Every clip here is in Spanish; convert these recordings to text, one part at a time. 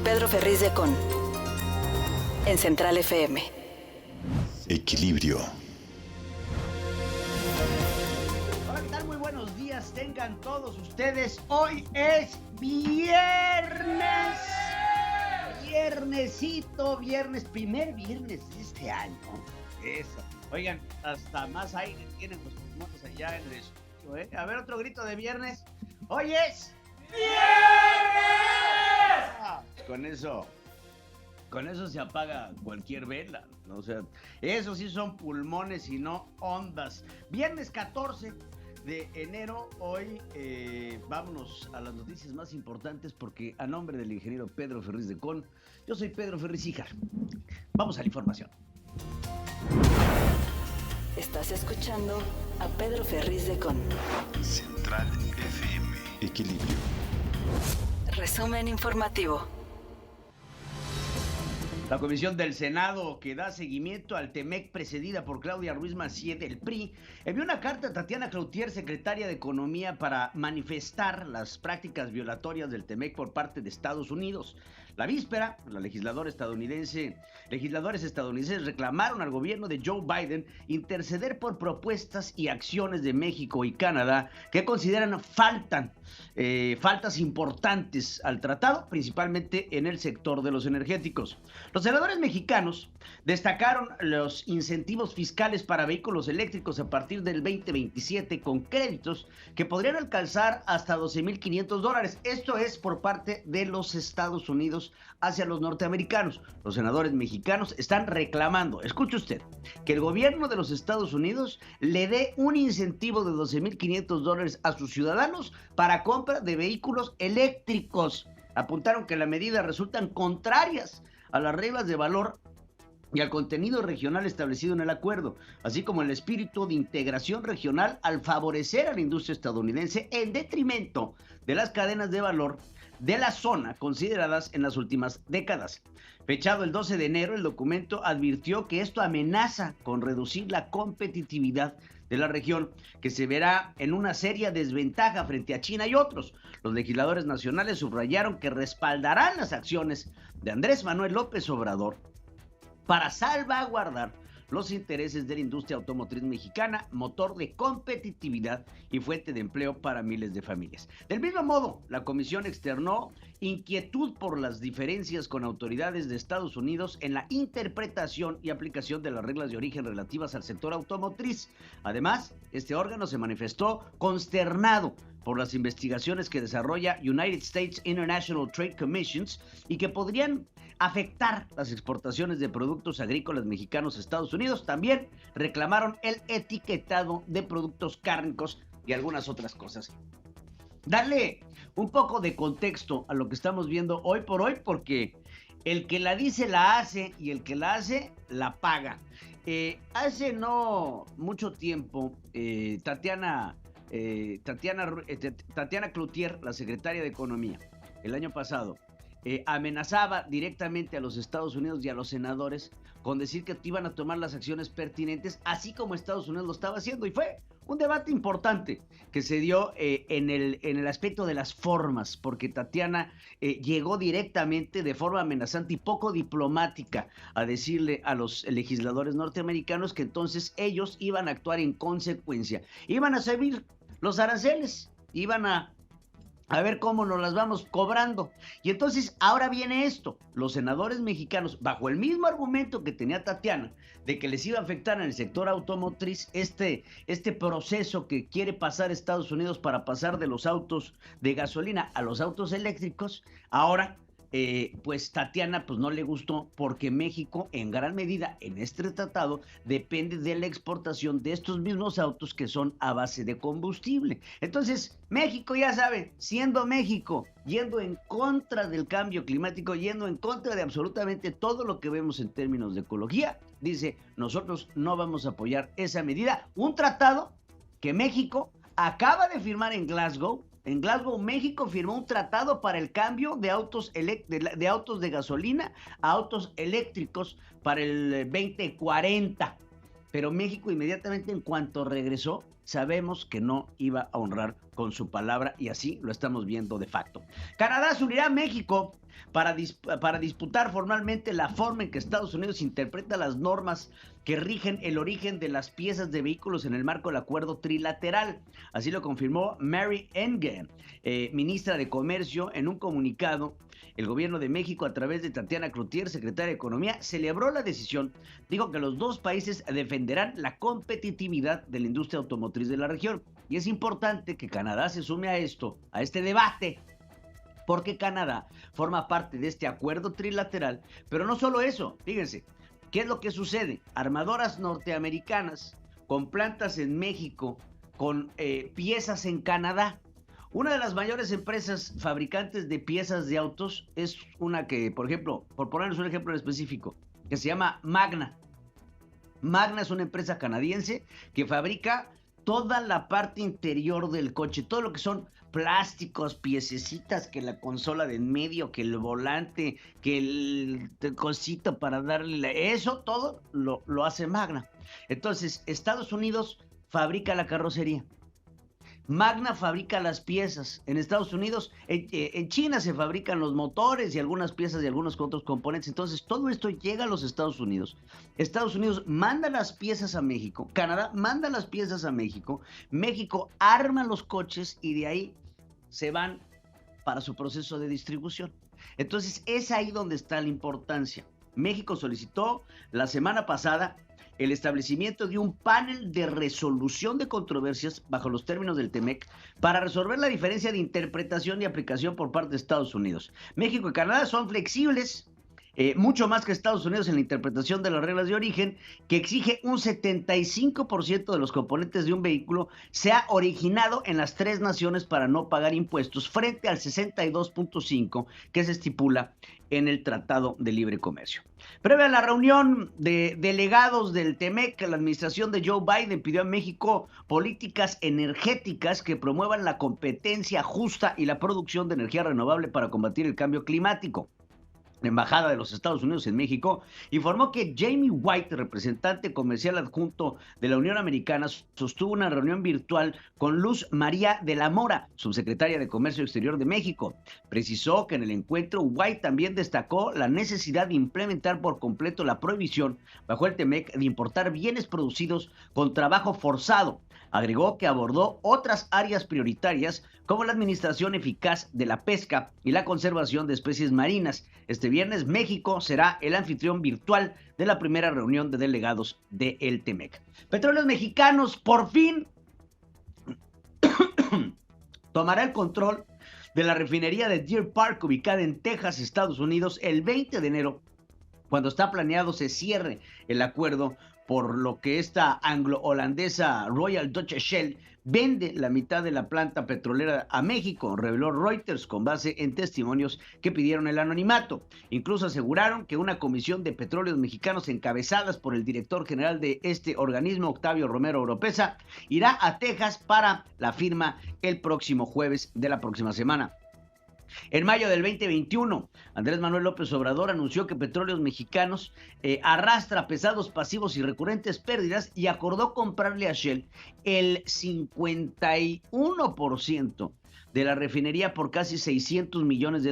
Pedro Ferriz de Con, en Central FM. Equilibrio. Hola, ¿qué tal? Muy buenos días, tengan todos ustedes. Hoy es viernes. Primer viernes de este año. Eso. Oigan, hasta más aire tienen los pulmones allá en el estudio, ¿eh? A ver, otro grito de viernes. ¡Hoy es viernes! Con eso se apaga cualquier vela, ¿no? O sea, esos sí son pulmones y no ondas. Viernes 14 de enero, hoy vámonos a las noticias más importantes porque a nombre del ingeniero Pedro Ferriz de Con, yo soy Pedro Ferriz Híjar. Vamos a la información. Estás escuchando a Pedro Ferriz de Con. Central FM. Equilibrio. Resumen informativo. La comisión del Senado que da seguimiento al TEMEC, precedida por Claudia Ruiz Massieu del PRI, envió una carta a Tatiana Cloutier, secretaria de Economía, para manifestar las prácticas violatorias del TEMEC por parte de Estados Unidos. La víspera, legisladores estadounidenses reclamaron al gobierno de Joe Biden interceder por propuestas y acciones de México y Canadá que consideran faltas importantes al tratado, principalmente en el sector de los energéticos. Los senadores mexicanos destacaron los incentivos fiscales para vehículos eléctricos a partir del 2027 con créditos que podrían alcanzar hasta $12,500. Esto es por parte de los Estados Unidos hacia los norteamericanos. Los senadores mexicanos están reclamando, escuche usted, que el gobierno de los Estados Unidos le dé un incentivo de $12,500 a sus ciudadanos para compra de vehículos eléctricos. Apuntaron que las medidas resultan contrarias a las reglas de valor y al contenido regional establecido en el acuerdo, así como el espíritu de integración regional al favorecer a la industria estadounidense en detrimento de las cadenas de valor de la zona consideradas en las últimas décadas. Fechado el 12 de enero, el documento advirtió que esto amenaza con reducir la competitividad de la región, que se verá en una seria desventaja frente a China y otros. Los legisladores nacionales subrayaron que respaldarán las acciones de Andrés Manuel López Obrador para salvaguardar los intereses de la industria automotriz mexicana, motor de competitividad y fuente de empleo para miles de familias. Del mismo modo, la comisión externó inquietud por las diferencias con autoridades de Estados Unidos en la interpretación y aplicación de las reglas de origen relativas al sector automotriz. Además, este órgano se manifestó consternado por las investigaciones que desarrolla United States International Trade Commissions y que podrían afectar las exportaciones de productos agrícolas mexicanos a Estados Unidos. También reclamaron el etiquetado de productos cárnicos y algunas otras cosas. Darle un poco de contexto a lo que estamos viendo hoy por hoy, porque el que la dice la hace y el que la hace la paga. Hace no mucho tiempo, Tatiana Cloutier, la secretaria de Economía, el año pasado, amenazaba directamente a los Estados Unidos y a los senadores con decir que iban a tomar las acciones pertinentes, así como Estados Unidos lo estaba haciendo. Y fue un debate importante que se dio en el aspecto de las formas, porque Tatiana llegó directamente de forma amenazante y poco diplomática a decirle a los legisladores norteamericanos que entonces ellos iban a actuar en consecuencia, iban a subir los aranceles, iban a ver cómo nos las vamos cobrando. Y entonces ahora viene esto. Los senadores mexicanos, bajo el mismo argumento que tenía Tatiana, de que les iba a afectar en el sector automotriz este proceso que quiere pasar Estados Unidos para pasar de los autos de gasolina a los autos eléctricos, ahora pues Tatiana pues no le gustó, porque México en gran medida en este tratado depende de la exportación de estos mismos autos que son a base de combustible. Entonces México, ya saben, siendo México, yendo en contra del cambio climático, yendo en contra de absolutamente todo lo que vemos en términos de ecología, dice: nosotros no vamos a apoyar esa medida. Un tratado que México acaba de firmar en Glasgow. En Glasgow, México firmó un tratado para el cambio de autos de gasolina a autos eléctricos para el 2040. Pero México inmediatamente, en cuanto regresó, sabemos que no iba a honrar con su palabra, y así lo estamos viendo de facto. Canadá se unirá a México para disputar formalmente la forma en que Estados Unidos interpreta las normas que rigen el origen de las piezas de vehículos en el marco del acuerdo trilateral. Así lo confirmó Mary Engel, ministra de Comercio, en un comunicado. El gobierno de México, a través de Tatiana Cloutier, secretaria de Economía, celebró la decisión. Dijo que los dos países defenderán la competitividad de la industria automotriz de la región. Y es importante que Canadá se sume a este debate, porque Canadá forma parte de este acuerdo trilateral. Pero no solo eso, fíjense, ¿qué es lo que sucede? Armadoras norteamericanas con plantas en México, con piezas en Canadá. Una de las mayores empresas fabricantes de piezas de autos es una que, por ejemplo, por ponerles un ejemplo en específico, que se llama Magna. Magna es una empresa canadiense que fabrica toda la parte interior del coche, todo lo que son plásticos, piececitas, que la consola de en medio, que el volante, que el cosito para darle, eso todo lo hace Magna. Entonces, Estados Unidos fabrica la carrocería. Magna fabrica las piezas. En Estados Unidos, en China se fabrican los motores y algunas piezas y algunos otros componentes. Entonces, todo esto llega a los Estados Unidos. Estados Unidos manda las piezas a México. Canadá manda las piezas a México. México arma los coches y de ahí se van para su proceso de distribución. Entonces, es ahí donde está la importancia. México solicitó la semana pasada el establecimiento de un panel de resolución de controversias bajo los términos del TEMEC para resolver la diferencia de interpretación y aplicación por parte de Estados Unidos. México y Canadá son flexibles, mucho más que Estados Unidos en la interpretación de las reglas de origen, que exige un 75% de los componentes de un vehículo sea originado en las tres naciones para no pagar impuestos, frente al 62.5% que se estipula en el Tratado de Libre Comercio. Previa a la reunión de delegados del TEMEC, la administración de Joe Biden pidió a México políticas energéticas que promuevan la competencia justa y la producción de energía renovable para combatir el cambio climático. La Embajada de los Estados Unidos en México informó que Jamie White, representante comercial adjunto de la Unión Americana, sostuvo una reunión virtual con Luz María de la Mora, subsecretaria de Comercio Exterior de México. Precisó que en el encuentro White también destacó la necesidad de implementar por completo la prohibición bajo el TEMEC de importar bienes producidos con trabajo forzado. Agregó que abordó otras áreas prioritarias como la administración eficaz de la pesca y la conservación de especies marinas. Este viernes México será el anfitrión virtual de la primera reunión de delegados del TEMEC. Petróleos Mexicanos por fin tomará el control de la refinería de Deer Park, ubicada en Texas, Estados Unidos, el 20 de enero, cuando está planeado se cierre el acuerdo, por lo que esta anglo-holandesa Royal Dutch Shell vende la mitad de la planta petrolera a México, reveló Reuters con base en testimonios que pidieron el anonimato. Incluso aseguraron que una comisión de petróleos mexicanos encabezadas por el director general de este organismo, Octavio Romero Oropesa, irá a Texas para la firma el próximo jueves de la próxima semana. En mayo del 2021, Andrés Manuel López Obrador anunció que Petróleos Mexicanos arrastra pesados pasivos y recurrentes pérdidas y acordó comprarle a Shell el 51% de la refinería por casi $600 millones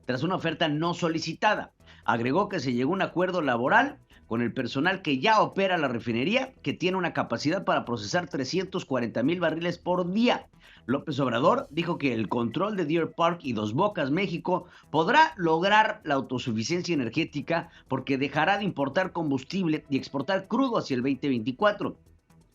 tras una oferta no solicitada. Agregó que se llegó a un acuerdo laboral con el personal que ya opera la refinería, que tiene una capacidad para procesar 340,000 barriles por día. López Obrador dijo que el control de Deer Park y Dos Bocas, México, podrá lograr la autosuficiencia energética porque dejará de importar combustible y exportar crudo hacia el 2024.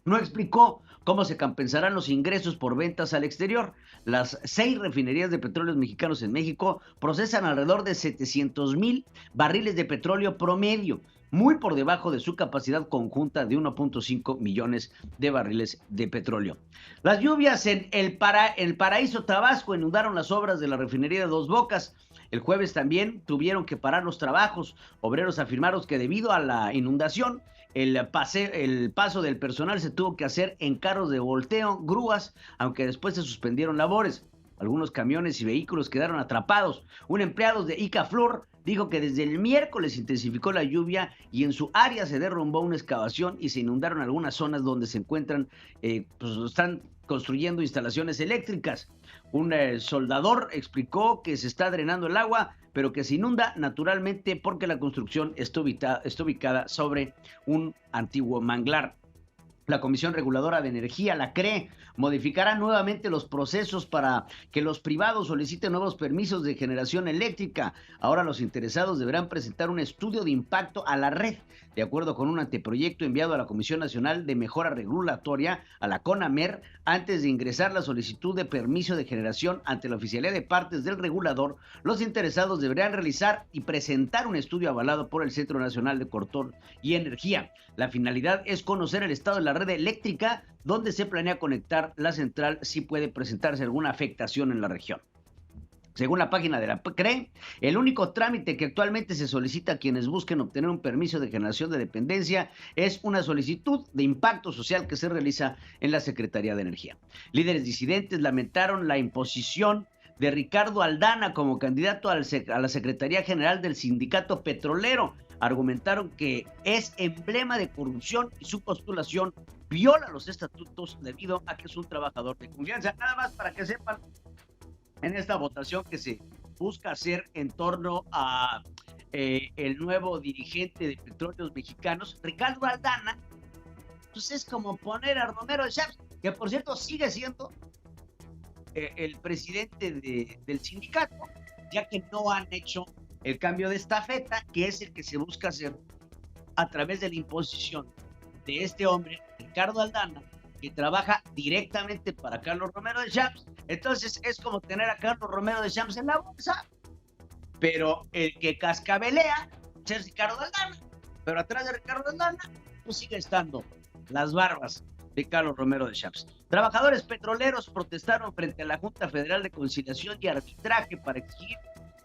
No explicó cómo se compensarán los ingresos por ventas al exterior. Las 6 refinerías de petróleos mexicanos en México procesan alrededor de 700,000 barriles de petróleo promedio, muy por debajo de su capacidad conjunta de 1.5 millones de barriles de petróleo. Las lluvias en el Paraíso, Tabasco, inundaron las obras de la refinería de Dos Bocas. El jueves también tuvieron que parar los trabajos. Obreros afirmaron que debido a la inundación, el paso del personal se tuvo que hacer en carros de volteo, grúas, aunque después se suspendieron labores. Algunos camiones y vehículos quedaron atrapados. Un empleado de Icaflor dijo que desde el miércoles intensificó la lluvia y en su área se derrumbó una excavación y se inundaron algunas zonas donde se encuentran, pues están construyendo instalaciones eléctricas. Un soldador explicó que se está drenando el agua, pero que se inunda naturalmente porque la construcción está ubicada sobre un antiguo manglar. La Comisión Reguladora de Energía, la CRE, modificará nuevamente los procesos para que los privados soliciten nuevos permisos de generación eléctrica. Ahora los interesados deberán presentar un estudio de impacto a la red, de acuerdo con un anteproyecto enviado a la Comisión Nacional de Mejora Regulatoria, a la CONAMER, antes de ingresar la solicitud de permiso de generación ante la Oficialía de Partes del Regulador. Los interesados deberán realizar y presentar un estudio avalado por el Centro Nacional de Control y Energía. La finalidad es conocer el estado de la red eléctrica donde se planea conectar la central si puede presentarse alguna afectación en la región. Según la página de la CRE, el único trámite que actualmente se solicita a quienes busquen obtener un permiso de generación de dependencia es una solicitud de impacto social que se realiza en la Secretaría de Energía. Líderes disidentes lamentaron la imposición de Ricardo Aldana como candidato a la Secretaría General del Sindicato Petrolero. Argumentaron que es emblema de corrupción y su postulación viola los estatutos debido a que es un trabajador de confianza. Nada más para que sepan, en esta votación que se busca hacer en torno a el nuevo dirigente de Petróleos Mexicanos, Ricardo Aldana, pues es como poner a Romero de Champs, que por cierto sigue siendo el presidente del sindicato, ya que no han hecho el cambio de estafeta, que es el que se busca hacer a través de la imposición de este hombre, Ricardo Aldana, que trabaja directamente para Carlos Romero de Champs. Entonces es como tener a Carlos Romero de Champs en la bolsa, pero el que cascabelea es Ricardo Aldana, pero atrás de Ricardo Aldana pues sigue estando las barbas de Carlos Romero de Champs. Trabajadores petroleros protestaron frente a la Junta Federal de Conciliación y Arbitraje para exigir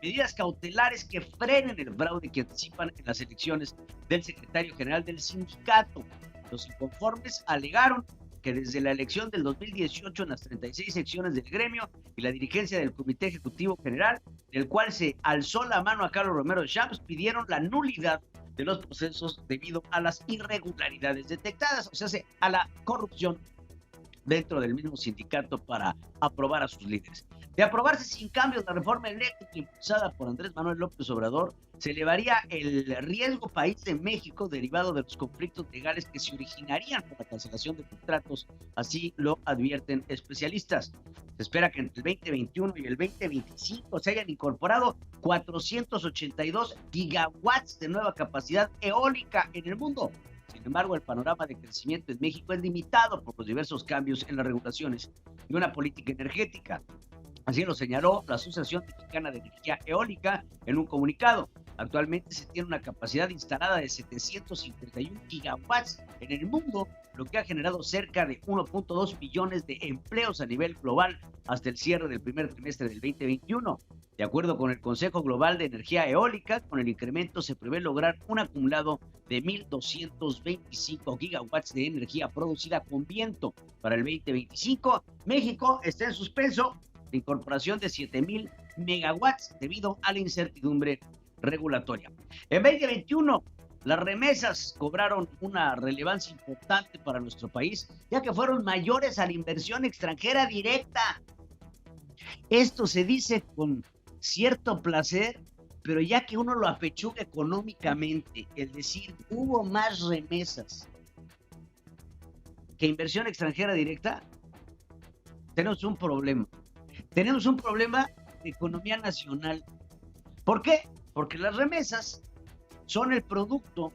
medidas cautelares que frenen el fraude que anticipan en las elecciones del secretario general del sindicato. Los inconformes alegaron que desde la elección del 2018 en las 36 secciones del gremio y la dirigencia del Comité Ejecutivo General, del cual se alzó la mano a Carlos Romero de Champs, pidieron la nulidad de los procesos debido a las irregularidades detectadas, o sea, a la corrupción dentro del mismo sindicato para aprobar a sus líderes. De aprobarse sin cambios la reforma eléctrica impulsada por Andrés Manuel López Obrador, se elevaría el riesgo país de México derivado de los conflictos legales que se originarían por la cancelación de contratos, así lo advierten especialistas. Se espera que entre el 2021 y el 2025 se hayan incorporado 482 gigawatts de nueva capacidad eólica en el mundo. Sin embargo, el panorama de crecimiento en México es limitado por los diversos cambios en las regulaciones y una política energética. Así lo señaló la Asociación Mexicana de Energía Eólica en un comunicado. Actualmente se tiene una capacidad instalada de 751 gigawatts en el mundo, lo que ha generado cerca de 1.2 millones de empleos a nivel global hasta el cierre del primer trimestre del 2021. De acuerdo con el Consejo Global de Energía Eólica, con el incremento se prevé lograr un acumulado de 1.225 gigawatts de energía producida con viento. Para el 2025, México está en suspenso de incorporación de 7,000 megawatts debido a la incertidumbre regulatoria. En 2021, las remesas cobraron una relevancia importante para nuestro país, ya que fueron mayores a la inversión extranjera directa. Esto se dice con cierto placer, pero ya que uno lo apechuga económicamente, es decir, hubo más remesas que inversión extranjera directa, tenemos un problema. Tenemos un problema de economía nacional. ¿Por qué? Porque las remesas son el producto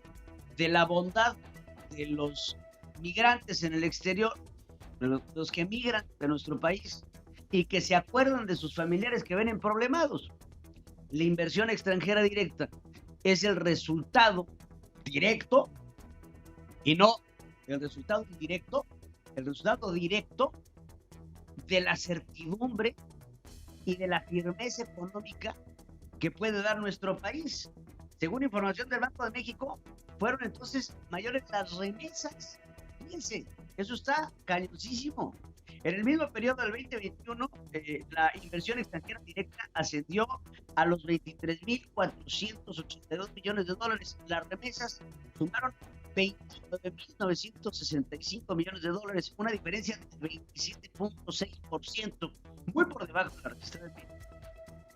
de la bondad de los migrantes en el exterior, de los que migran de nuestro país y que se acuerdan de sus familiares que ven en problemados. La inversión extranjera directa es el resultado directo y no el resultado indirecto, el resultado directo de la certidumbre y de la firmeza económica que puede dar nuestro país. Según información del Banco de México, fueron entonces mayores las remesas. Fíjense, eso está cañosísimo. En el mismo periodo del 2021, la inversión extranjera directa ascendió a los 23.482 millones de dólares. Las remesas sumaron 29.965 millones de dólares, una diferencia de 27.6%, muy por debajo de la registrada en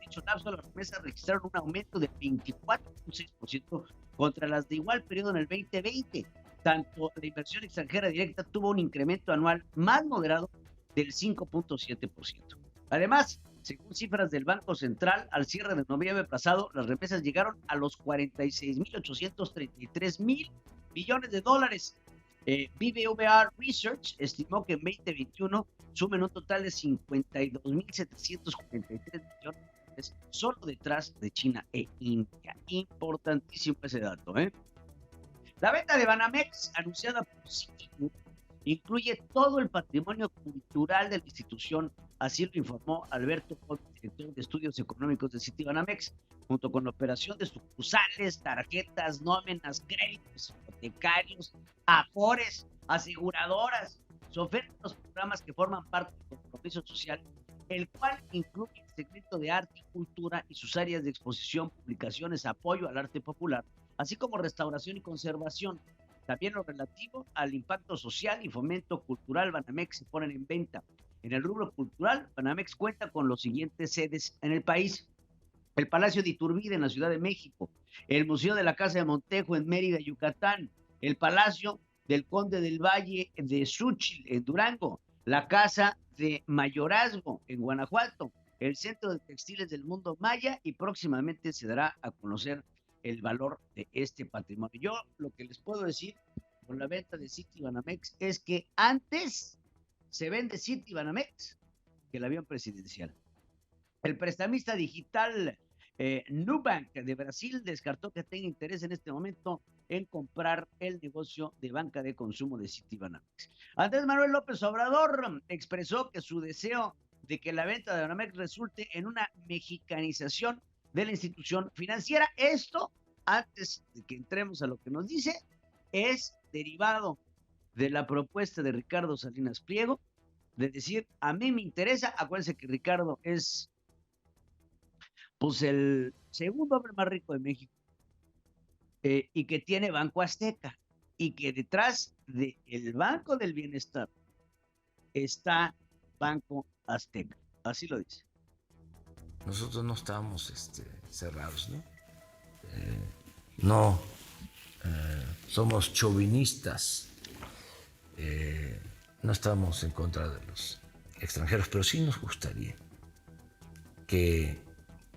dicho lapso. Las remesas registraron un aumento de 24.6% contra las de igual periodo en el 2020. Tanto la inversión extranjera directa tuvo un incremento anual más moderado del 5.7%. Además, según cifras del Banco Central, al cierre de noviembre pasado, las remesas llegaron a los 46.833 millones de dólares. BBVA Research estimó que en 2021 sumen un total de 52.743 millones, solo detrás de China e India. Importantísimo ese dato, ¿eh? La venta de Banamex, anunciada por Citigroup, incluye todo el patrimonio cultural de la institución, así lo informó Alberto Pons, director de estudios económicos de Citibanamex, junto con la operación de sucursales, tarjetas, nóminas, créditos hipotecarios, afores, aseguradoras. Se ofertan los programas que forman parte del compromiso social, el cual incluye el segmento de arte y cultura y sus áreas de exposición, publicaciones, apoyo al arte popular, así como restauración y conservación. También lo relativo al impacto social y fomento cultural Banamex se ponen en venta. En el rubro cultural, Banamex cuenta con los siguientes sedes en el país: el Palacio de Iturbide en la Ciudad de México, el Museo de la Casa de Montejo en Mérida, Yucatán, el Palacio del Conde del Valle de Xúchitl en Durango, la Casa de Mayorazgo en Guanajuato, el Centro de Textiles del Mundo Maya, y próximamente se dará a conocer el valor de este patrimonio. Yo lo que les puedo decir con la venta de Citibanamex es que antes se vende Citibanamex que el avión presidencial. El prestamista digital Nubank de Brasil descartó que tenga interés en este momento en comprar el negocio de banca de consumo de Citibanamex. Andrés Manuel López Obrador expresó que su deseo de que la venta de Banamex resulte en una mexicanización de la institución financiera. Esto, antes de que entremos a lo que nos dice, es derivado de la propuesta de Ricardo Salinas Pliego de decir: a mí me interesa. Acuérdense que Ricardo es pues el segundo hombre más rico de México, y que tiene Banco Azteca, y que detrás del Banco del Bienestar está Banco Azteca. Así lo dice. Nosotros no estamos cerrados, ¿no? No somos chauvinistas, no estamos en contra de los extranjeros, pero sí nos gustaría que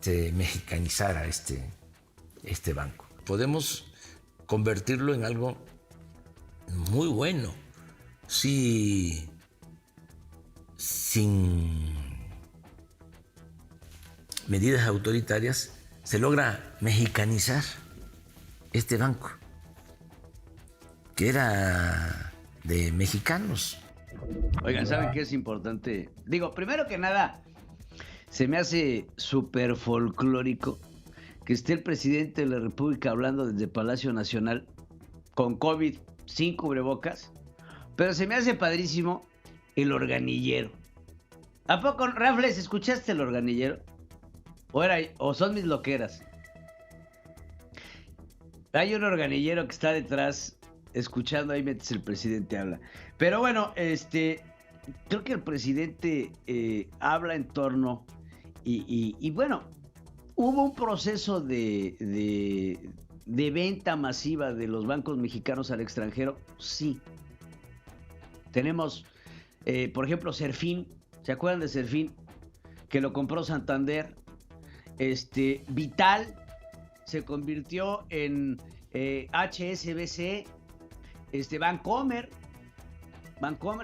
se mexicanizara este banco. Podemos convertirlo en algo muy bueno si sin medidas autoritarias se logra mexicanizar este banco, que era de mexicanos. Oigan, ¿saben qué es importante? Digo, primero que nada, se me hace súper folclórico que esté el presidente de la República hablando desde Palacio Nacional con COVID, sin cubrebocas, pero se me hace padrísimo el organillero. ¿A poco, Rafles, escuchaste el organillero? ¿O son mis loqueras? Hay un organillero que está detrás escuchando ahí mientras el presidente habla. Pero bueno, creo que el presidente habla en torno y bueno, hubo un proceso de venta masiva de los bancos mexicanos al extranjero, sí. Tenemos, por ejemplo, Serfín. ¿Se acuerdan de Serfín? Que lo compró Santander. Vital se convirtió en HSBC. Bancomer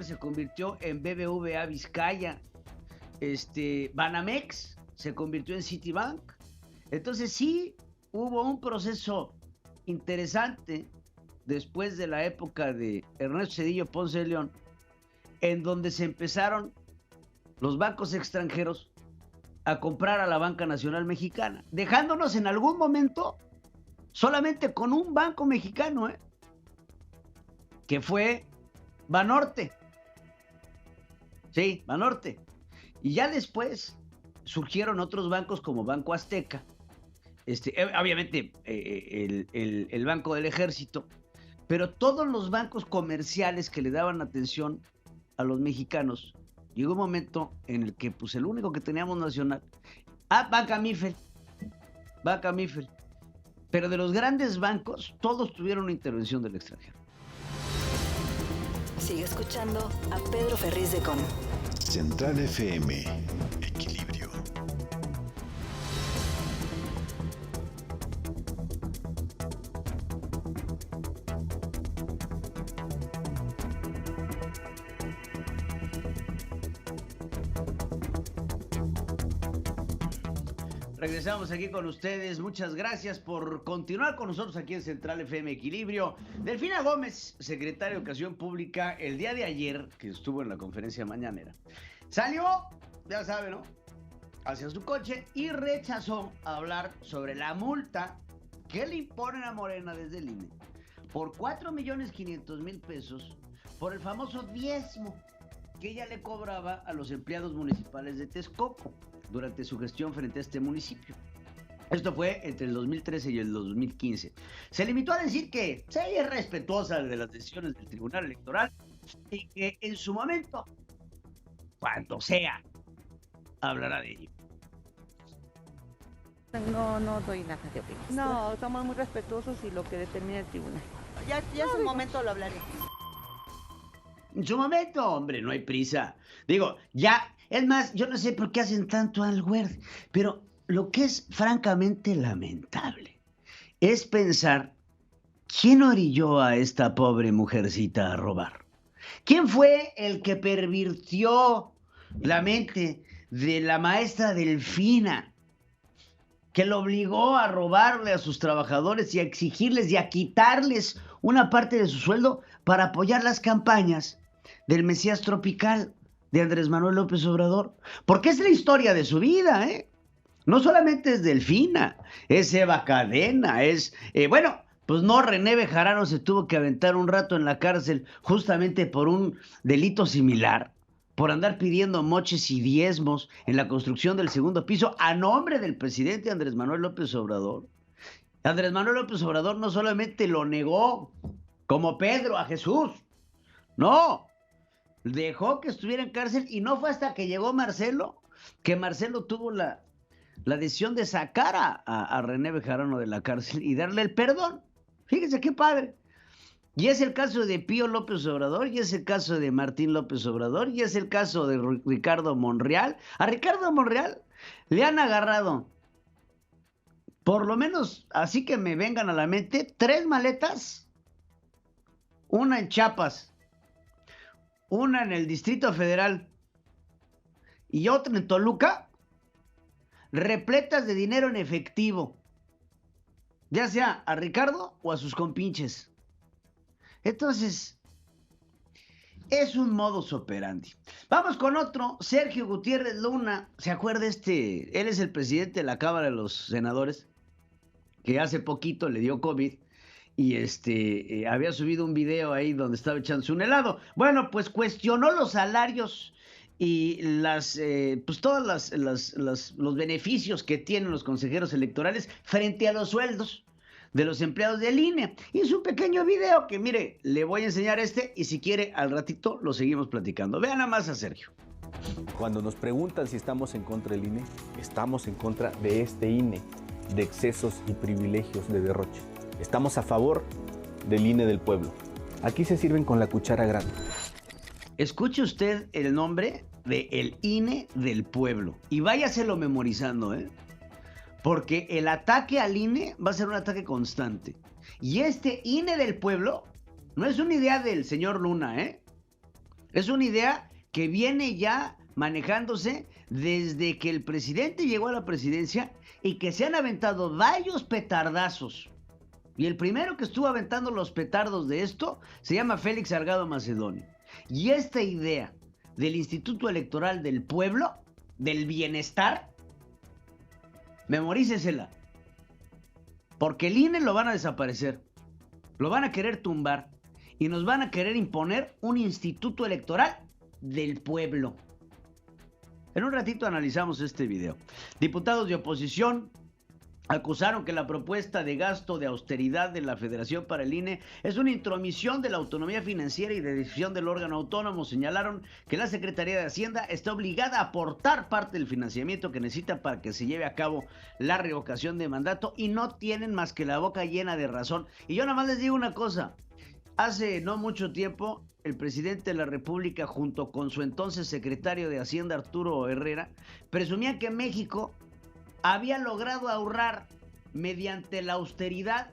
se convirtió en BBVA Vizcaya. Banamex se convirtió en Citibank. Entonces sí hubo un proceso interesante después de la época de Ernesto Zedillo Ponce de León, en donde se empezaron los bancos extranjeros a comprar a la banca nacional mexicana, dejándonos en algún momento solamente con un banco mexicano, que fue Banorte. Sí, Banorte. Y ya después surgieron otros bancos como Banco Azteca, obviamente el Banco del Ejército, pero todos los bancos comerciales que le daban atención a los mexicanos, llegó un momento en el que pues el único que teníamos nacional, Banca Mifel, pero de los grandes bancos, todos tuvieron una intervención del extranjero. Sigue escuchando a Pedro Ferriz de Con. Central FM. Equilibrio. Regresamos aquí con ustedes. Muchas gracias por continuar con nosotros aquí en Central FM Equilibrio. Delfina Gómez, secretaria de Educación Pública, el día de ayer, que estuvo en la conferencia mañanera, salió, ya sabe, ¿no?, hacia su coche y rechazó hablar sobre la multa que le imponen a Morena desde el INE por 4,500,000 pesos por el famoso diezmo que ella le cobraba a los empleados municipales de Texcoco durante su gestión frente a este municipio. Esto fue entre el 2013 y el 2015. Se limitó a decir que ella es respetuosa de las decisiones del Tribunal Electoral y que en su momento, cuando sea, hablará de ello. No doy nada de opinión. No, somos muy respetuosos y lo que determina el tribunal. Ya en su momento lo hablaré. En su momento, hombre, no hay prisa. Digo, ya, es más, yo no sé por qué hacen tanto al Word, pero lo que es francamente lamentable es pensar quién orilló a esta pobre mujercita a robar. ¿Quién fue el que pervirtió la mente de la maestra Delfina, que lo obligó a robarle a sus trabajadores y a exigirles y a quitarles una parte de su sueldo para apoyar las campañas del Mesías Tropical de Andrés Manuel López Obrador? Porque es la historia de su vida, ¿eh? No solamente es Delfina, es Eva Cadena, pues no, René Bejarano se tuvo que aventar un rato en la cárcel justamente por un delito similar, por andar pidiendo moches y diezmos en la construcción del segundo piso a nombre del presidente Andrés Manuel López Obrador. Andrés Manuel López Obrador no solamente lo negó como Pedro a Jesús, no, dejó que estuviera en cárcel y no fue hasta que llegó Marcelo, que Marcelo tuvo la decisión de sacar a René Bejarano de la cárcel y darle el perdón. Fíjense qué padre. Y es el caso de Pío López Obrador, y es el caso de Martín López Obrador, y es el caso de Ricardo Monreal. A Ricardo Monreal le han agarrado, por lo menos, así que me vengan a la mente, 3 maletas. Una en Chiapas, una en el Distrito Federal y otra en Toluca, repletas de dinero en efectivo, ya sea a Ricardo o a sus compinches. Entonces, es un modus operandi. Vamos con otro, Sergio Gutiérrez Luna. ¿Se acuerda Él es el presidente de la Cámara de los Senadores, que hace poquito le dio COVID y había subido un video ahí donde estaba echándose un helado. Bueno, pues cuestionó los salarios y todos los beneficios que tienen los consejeros electorales frente a los sueldos de los empleados del INE. Hizo un pequeño video que, mire, le voy a enseñar y si quiere al ratito lo seguimos platicando. Vean nada más a Sergio. Cuando nos preguntan si estamos en contra del INE, estamos en contra de este INE, de excesos y privilegios de derroche. Estamos a favor del INE del pueblo. Aquí se sirven con la cuchara grande. Escuche usted el nombre de el INE del pueblo y váyaselo memorizando, porque el ataque al INE va a ser un ataque constante. Y este INE del pueblo no es una idea del señor Luna, es una idea que viene ya manejándose desde que el presidente llegó a la presidencia y que se han aventado varios petardazos. Y el primero que estuvo aventando los petardos de esto se llama Félix Salgado Macedonio. Y esta idea del Instituto Electoral del Pueblo, del bienestar, memorícesela, porque el INE lo van a desaparecer, lo van a querer tumbar y nos van a querer imponer un instituto electoral del pueblo. En un ratito analizamos este video. Diputados de oposición acusaron que la propuesta de gasto de austeridad de la Federación para el INE es una intromisión de la autonomía financiera y de decisión del órgano autónomo. Señalaron que la Secretaría de Hacienda está obligada a aportar parte del financiamiento que necesita para que se lleve a cabo la revocación de mandato y no tienen más que la boca llena de razón. Y yo nada más les digo una cosa. Hace no mucho tiempo, el presidente de la República, junto con su entonces secretario de Hacienda, Arturo Herrera, presumía que México había logrado ahorrar mediante la austeridad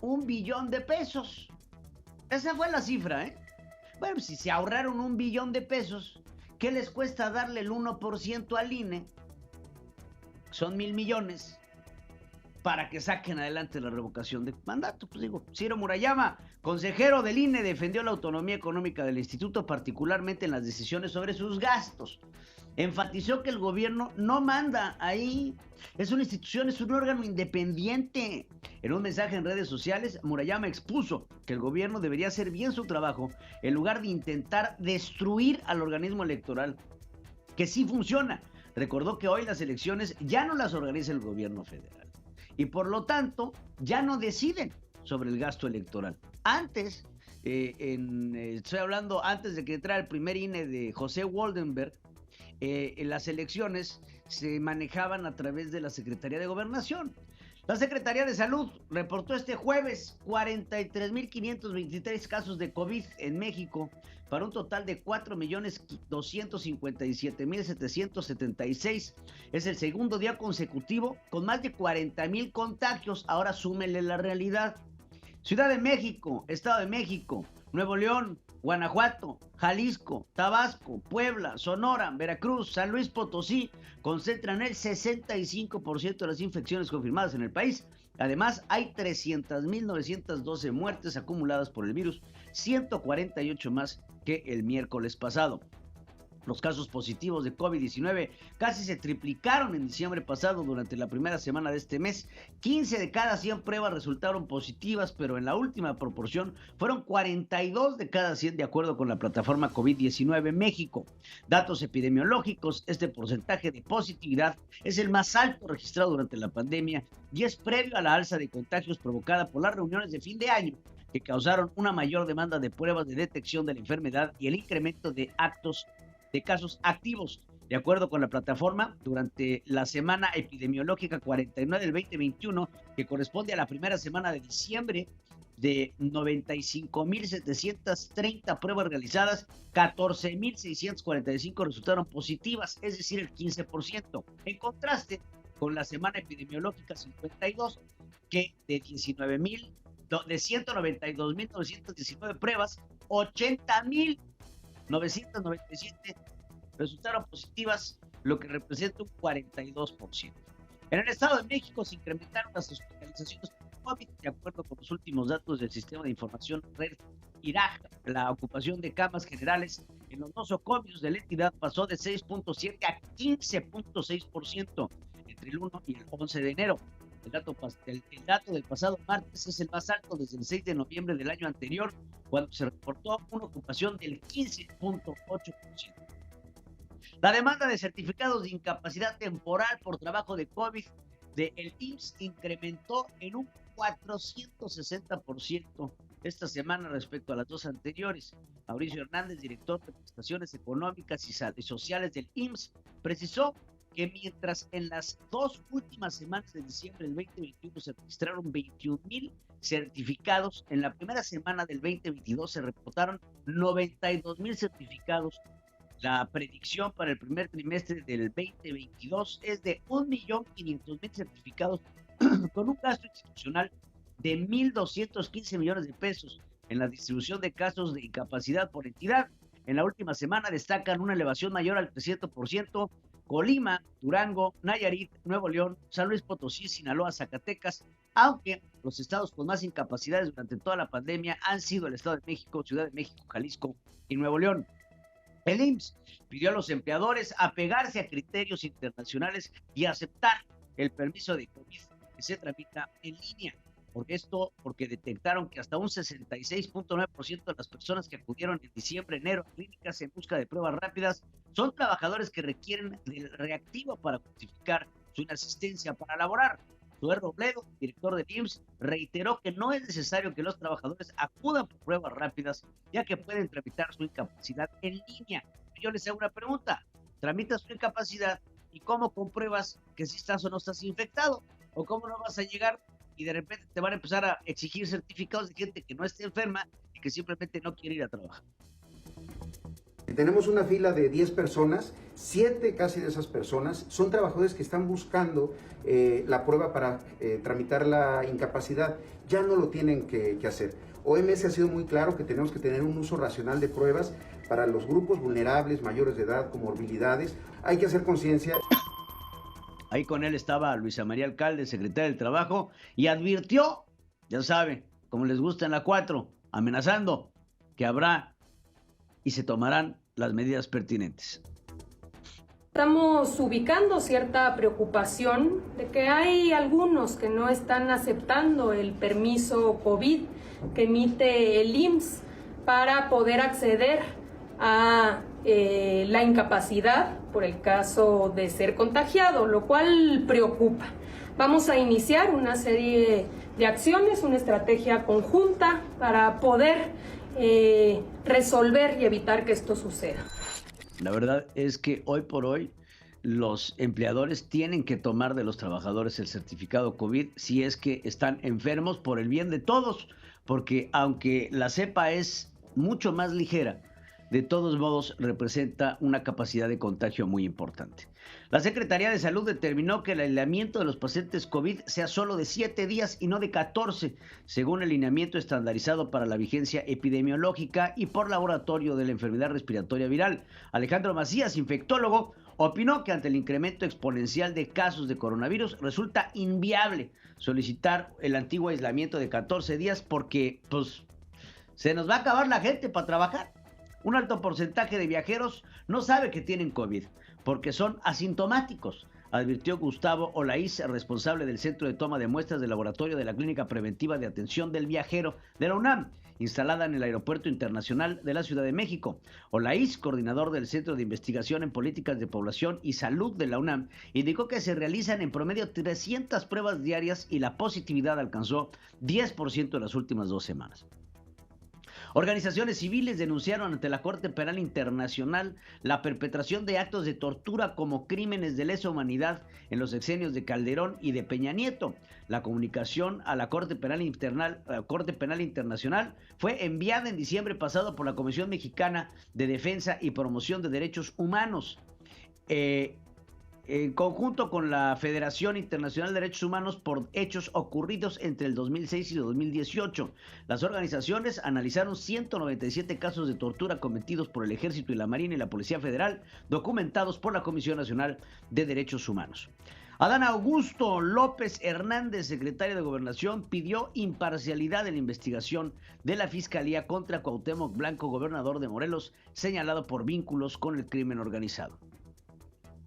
$1 billón. Esa fue la cifra, ¿eh? Bueno, si se ahorraron $1 billón, ¿qué les cuesta darle el 1% al INE? Son 1,000 millones para que saquen adelante la revocación de mandato. Pues digo, Ciro Murayama, consejero del INE, defendió la autonomía económica del instituto, particularmente en las decisiones sobre sus gastos. Enfatizó que el gobierno no manda ahí, es una institución, es un órgano independiente. En un mensaje en redes sociales, Murayama expuso que el gobierno debería hacer bien su trabajo en lugar de intentar destruir al organismo electoral, que sí funciona. Recordó que hoy las elecciones ya no las organiza el gobierno federal y por lo tanto ya no deciden sobre el gasto electoral. Antes, estoy hablando antes de que entrara el primer INE de José Woldenberg, las elecciones se manejaban a través de la Secretaría de Gobernación. La Secretaría de Salud reportó este jueves 43,523 casos de COVID en México, para un total de 4,257,776. Es el segundo día consecutivo con más de 40,000 contagios. Ahora súmele la realidad. Ciudad de México, Estado de México, Nuevo León, Guanajuato, Jalisco, Tabasco, Puebla, Sonora, Veracruz, San Luis Potosí concentran el 65% de las infecciones confirmadas en el país. Además, hay 300,912 muertes acumuladas por el virus, 148 más que el miércoles pasado. Los casos positivos de COVID-19 casi se triplicaron en diciembre pasado. Durante la primera semana de este mes, 15 de cada 100 pruebas resultaron positivas, pero en la última proporción fueron 42 de cada 100 de acuerdo con la plataforma COVID-19 México. Datos epidemiológicos, este porcentaje de positividad es el más alto registrado durante la pandemia y es previo a la alza de contagios provocada por las reuniones de fin de año, que causaron una mayor demanda de pruebas de detección de la enfermedad y el incremento de casos activos. De acuerdo con la plataforma, durante la semana epidemiológica 49 del 2021, que corresponde a la primera semana de diciembre, de 95,730 pruebas realizadas, 14,645 resultaron positivas, es decir, el 15%. En contraste con la semana epidemiológica 52, que de 192,919 pruebas, 80,997 resultaron positivas, lo que representa un 42%. En el Estado de México se incrementaron las hospitalizaciones por COVID. De acuerdo con los últimos datos del Sistema de Información Red IRAG, la ocupación de camas generales en los nosocomios de la entidad pasó de 6.7 a 15.6% entre el 1 y el 11 de enero. El dato del pasado martes es el más alto desde el 6 de noviembre del año anterior, cuando se reportó una ocupación del 15.8%. La demanda de certificados de incapacidad temporal por trabajo de COVID del IMSS incrementó en un 460% esta semana respecto a las dos anteriores. Mauricio Hernández, director de prestaciones económicas y sociales del IMSS, precisó que mientras en las dos últimas semanas de diciembre del 2021 se registraron 21,000 certificados, en la primera semana del 2022 se reportaron 92,000 certificados. La predicción para el primer trimestre del 2022 es de 1,500,000 certificados con un gasto institucional de 1,215 millones de pesos en la distribución de casos de incapacidad por entidad. En la última semana destacan una elevación mayor al 300%, Colima, Durango, Nayarit, Nuevo León, San Luis Potosí, Sinaloa, Zacatecas, aunque los estados con más incapacidades durante toda la pandemia han sido el Estado de México, Ciudad de México, Jalisco y Nuevo León. El IMSS pidió a los empleadores apegarse a criterios internacionales y aceptar el permiso de COVID que se tramita en línea. Porque detectaron que hasta un 66.9% de las personas que acudieron en diciembre-enero a clínicas en busca de pruebas rápidas son trabajadores que requieren del reactivo para justificar su inasistencia para laborar. Zoé Robledo, director del IMSS, reiteró que no es necesario que los trabajadores acudan por pruebas rápidas, ya que pueden tramitar su incapacidad en línea. Yo les hago una pregunta: tramitas tu incapacidad y cómo compruebas que si estás o no estás infectado, o cómo no vas a llegar y de repente te van a empezar a exigir certificados de gente que no esté enferma y que simplemente no quiere ir a trabajar. Tenemos una fila de 10 personas, 7 casi de esas personas son trabajadores que están buscando la prueba para tramitar la incapacidad. Ya no lo tienen que hacer. OMS ha sido muy claro que tenemos que tener un uso racional de pruebas para los grupos vulnerables, mayores de edad, comorbilidades. Hay que hacer conciencia. Ahí con él estaba Luisa María Alcalde, secretaria del Trabajo, y advirtió, ya saben, como les gusta en la 4, amenazando que habrá y se tomarán las medidas pertinentes. Estamos ubicando cierta preocupación de que hay algunos que no están aceptando el permiso COVID que emite el IMSS para poder acceder a la incapacidad por el caso de ser contagiado, lo cual preocupa. Vamos a iniciar una serie de acciones, una estrategia conjunta para poder resolver y evitar que esto suceda. La verdad es que hoy por hoy los empleadores tienen que tomar de los trabajadores el certificado COVID si es que están enfermos, por el bien de todos, porque aunque la cepa es mucho más ligera, de todos modos representa una capacidad de contagio muy importante. La Secretaría de Salud determinó que el aislamiento de los pacientes COVID sea solo de 7 días y no de 14, según el lineamiento estandarizado para la vigencia epidemiológica y por laboratorio de la enfermedad respiratoria viral. Alejandro Macías, infectólogo, opinó que ante el incremento exponencial de casos de coronavirus resulta inviable solicitar el antiguo aislamiento de 14 días porque pues se nos va a acabar la gente para trabajar. Un alto porcentaje de viajeros no sabe que tienen COVID porque son asintomáticos, advirtió Gustavo Olaíz, responsable del Centro de Toma de Muestras del Laboratorio de la Clínica Preventiva de Atención del Viajero de la UNAM, instalada en el Aeropuerto Internacional de la Ciudad de México. Olaíz, coordinador del Centro de Investigación en Políticas de Población y Salud de la UNAM, indicó que se realizan en promedio 300 pruebas diarias y la positividad alcanzó 10% en las últimas 2 semanas. Organizaciones civiles denunciaron ante la Corte Penal Internacional la perpetración de actos de tortura como crímenes de lesa humanidad en los sexenios de Calderón y de Peña Nieto. La comunicación a la Corte Penal Internacional fue enviada en diciembre pasado por la Comisión Mexicana de Defensa y Promoción de Derechos Humanos. En conjunto con la Federación Internacional de Derechos Humanos por hechos ocurridos entre el 2006 y 2018. Las organizaciones analizaron 197 casos de tortura cometidos por el Ejército y la Marina y la Policía Federal, documentados por la Comisión Nacional de Derechos Humanos. Adán Augusto López Hernández, secretario de Gobernación, pidió imparcialidad en la investigación de la Fiscalía contra Cuauhtémoc Blanco, gobernador de Morelos, señalado por vínculos con el crimen organizado.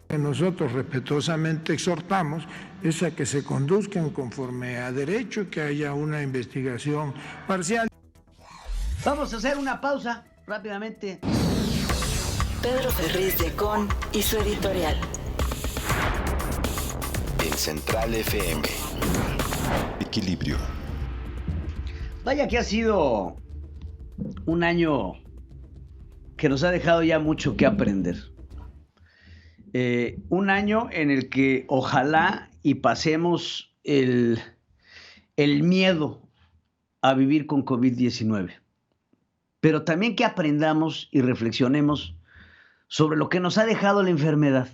Nosotros respetuosamente exhortamos es a que se conduzcan conforme a derecho y que haya una investigación parcial. Vamos a hacer una pausa rápidamente. Pedro Ferriz de Con y su editorial. En Central FM. Equilibrio. Vaya que ha sido un año que nos ha dejado ya mucho que aprender. Un año en el que ojalá y pasemos el miedo a vivir con COVID-19, pero también que aprendamos y reflexionemos sobre lo que nos ha dejado la enfermedad.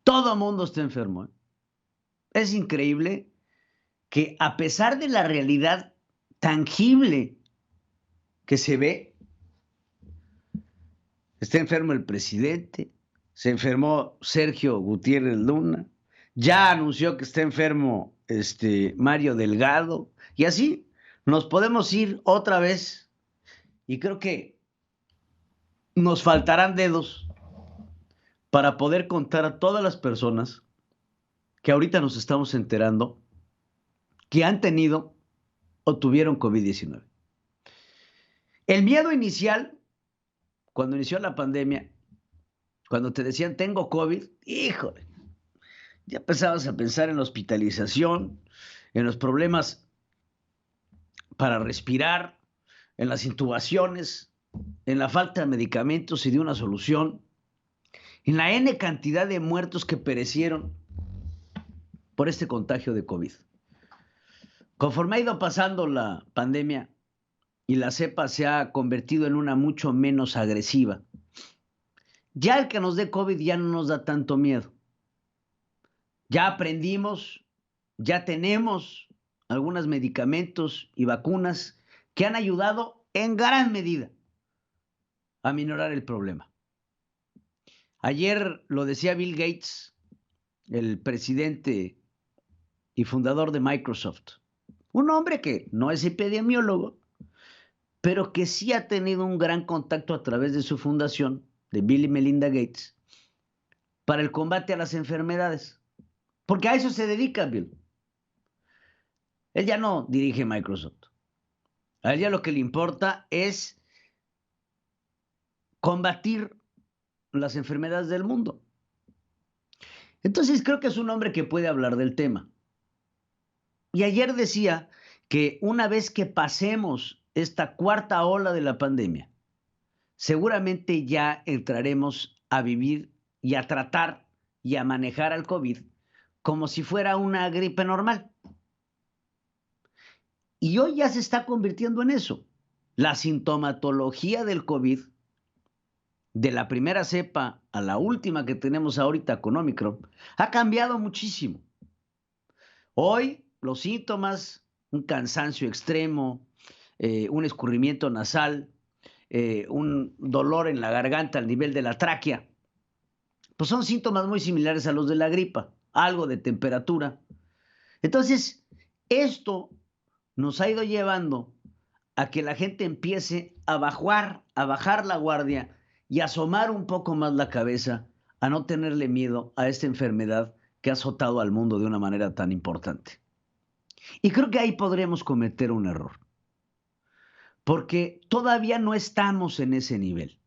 Todo mundo está enfermo, ¿eh? Es increíble que a pesar de la realidad tangible que se ve, está enfermo el presidente, se enfermó Sergio Gutiérrez Luna, ya anunció que está enfermo Mario Delgado, y así nos podemos ir otra vez, y creo que nos faltarán dedos para poder contar a todas las personas que ahorita nos estamos enterando que han tenido o tuvieron COVID-19. El miedo inicial, cuando inició la pandemia, cuando te decían tengo COVID, híjole, ya empezabas a pensar en la hospitalización, en los problemas para respirar, en las intubaciones, en la falta de medicamentos y de una solución, en la N cantidad de muertos que perecieron por este contagio de COVID. Conforme ha ido pasando la pandemia y la cepa se ha convertido en una mucho menos agresiva, ya el que nos dé COVID ya no nos da tanto miedo. Ya aprendimos, ya tenemos algunos medicamentos y vacunas que han ayudado en gran medida a minorar el problema. Ayer lo decía Bill Gates, el presidente y fundador de Microsoft, un hombre que no es epidemiólogo, pero que sí ha tenido un gran contacto a través de su fundación, de Bill y Melinda Gates, para el combate a las enfermedades. Porque a eso se dedica Bill. Él ya no dirige Microsoft. A él ya lo que le importa es combatir las enfermedades del mundo. Entonces creo que es un hombre que puede hablar del tema. Y ayer decía que una vez que pasemos esta cuarta ola de la pandemia, seguramente ya entraremos a vivir y a tratar y a manejar al COVID como si fuera una gripe normal. Y hoy ya se está convirtiendo en eso. La sintomatología del COVID, de la primera cepa a la última que tenemos ahorita con Omicron, ha cambiado muchísimo. Hoy los síntomas, un cansancio extremo, un escurrimiento nasal, un dolor en la garganta al nivel de la tráquea, pues son síntomas muy similares a los de la gripa, algo de temperatura. Entonces, esto nos ha ido llevando a que la gente empiece a bajar la guardia y a asomar un poco más la cabeza, a no tenerle miedo a esta enfermedad que ha azotado al mundo de una manera tan importante. Y creo que ahí podremos cometer un error, porque todavía no estamos en ese nivel.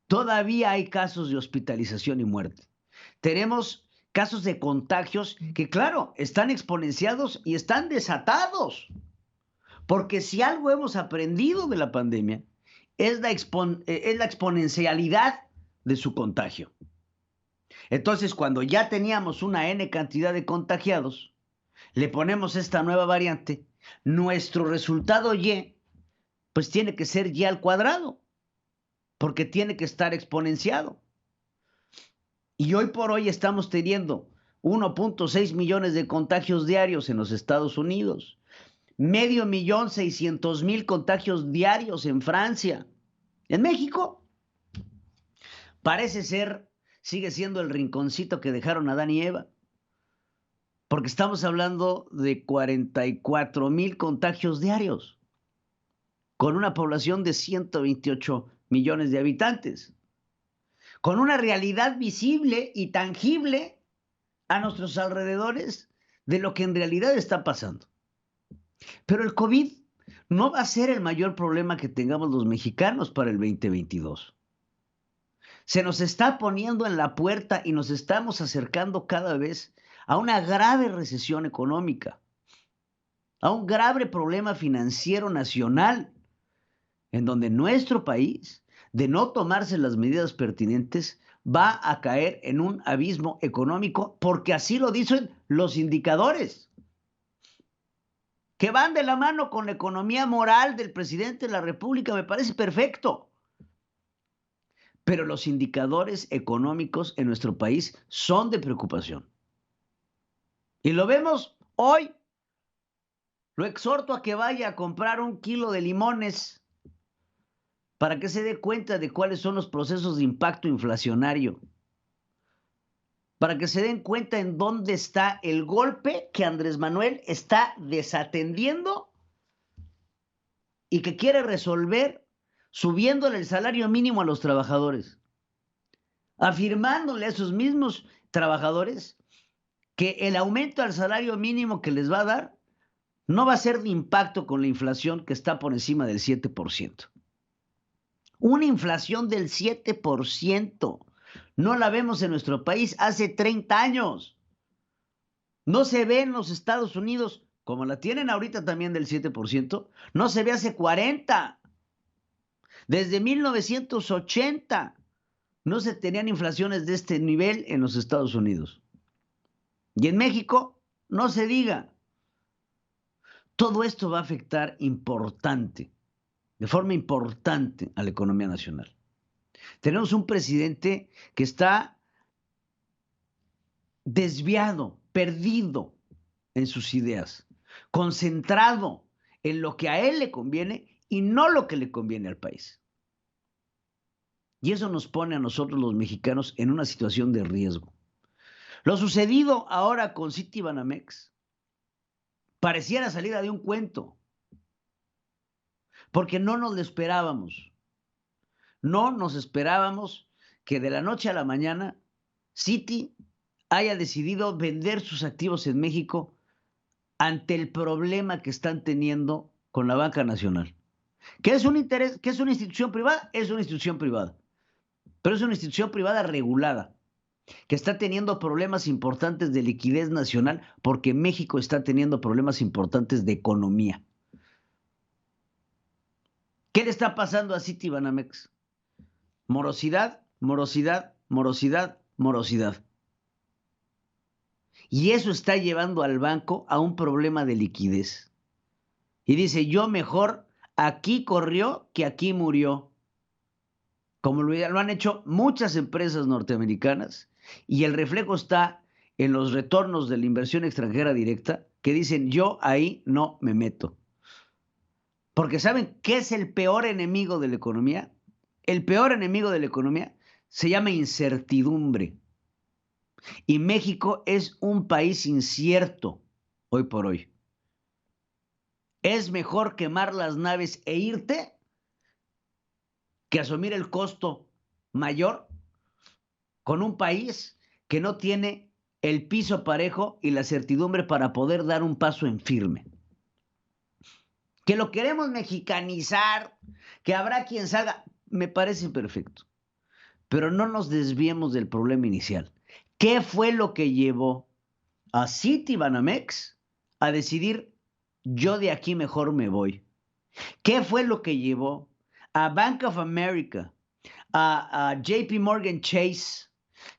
Todavía hay casos de hospitalización y muerte. Tenemos casos de contagios que, claro, están exponenciados y están desatados. Porque si algo hemos aprendido de la pandemia, es la exponencialidad de su contagio. Entonces, cuando ya teníamos una N cantidad de contagiados, le ponemos esta nueva variante, nuestro resultado Y, pues tiene que ser Y al cuadrado, porque tiene que estar exponenciado. Y hoy por hoy estamos teniendo 1.6 millones de contagios diarios en los Estados Unidos, 500,600,000 contagios diarios en Francia. En México, parece ser, sigue siendo el rinconcito que dejaron Adán y Eva, porque estamos hablando de 44,000 contagios diarios, con una población de 128 millones de habitantes, con una realidad visible y tangible a nuestros alrededores de lo que en realidad está pasando. Pero el COVID no va a ser el mayor problema que tengamos los mexicanos para el 2022. Se nos está poniendo en la puerta y nos estamos acercando cada vez a una grave recesión económica, a un grave problema financiero nacional, en donde nuestro país, de no tomarse las medidas pertinentes, va a caer en un abismo económico, porque así lo dicen los indicadores, que van de la mano con la economía moral del presidente de la República. Me parece perfecto. Pero los indicadores económicos en nuestro país son de preocupación. Y lo vemos hoy. Lo exhorto a que vaya a comprar 1 kilo de limones para que se dé cuenta de cuáles son los procesos de impacto inflacionario, para que se den cuenta en dónde está el golpe que Andrés Manuel está desatendiendo y que quiere resolver subiéndole el salario mínimo a los trabajadores, afirmándole a esos mismos trabajadores que el aumento al salario mínimo que les va a dar no va a ser de impacto con la inflación que está por encima del 7%. Una inflación del 7%. No la vemos en nuestro país hace 30 años. No se ve en los Estados Unidos, como la tienen ahorita también del 7%, no se ve hace 40. Desde 1980 no se tenían inflaciones de este nivel en los Estados Unidos. Y en México, no se diga. Todo esto va a afectar de forma importante a la economía nacional. Tenemos un presidente que está desviado, perdido en sus ideas, concentrado en lo que a él le conviene y no lo que le conviene al país. Y eso nos pone a nosotros los mexicanos en una situación de riesgo. Lo sucedido ahora con Citibanamex pareciera salida de un cuento, porque no nos lo esperábamos. No nos esperábamos que de la noche a la mañana Citi haya decidido vender sus activos en México ante el problema que están teniendo con la banca nacional. ¿Qué es un interés? ¿Qué es una institución privada? Es una institución privada, pero es una institución privada regulada, que está teniendo problemas importantes de liquidez nacional porque México está teniendo problemas importantes de economía. ¿Qué le está pasando a Citibanamex? Morosidad, morosidad, morosidad, morosidad. Y eso está llevando al banco a un problema de liquidez. Y dice, yo mejor aquí corrió que aquí murió. Como lo han hecho muchas empresas norteamericanas, y el reflejo está en los retornos de la inversión extranjera directa, que dicen, yo ahí no me meto. Porque ¿saben qué es el peor enemigo de la economía? El peor enemigo de la economía se llama incertidumbre. Y México es un país incierto hoy por hoy. Es mejor quemar las naves e irte que asumir el costo mayor con un país que no tiene el piso parejo y la certidumbre para poder dar un paso en firme. Que lo queremos mexicanizar, que habrá quien salga, me parece perfecto. Pero no nos desviemos del problema inicial. ¿Qué fue lo que llevó a Citibanamex a decidir, yo de aquí mejor me voy? ¿Qué fue lo que llevó a Bank of America, a JP Morgan Chase?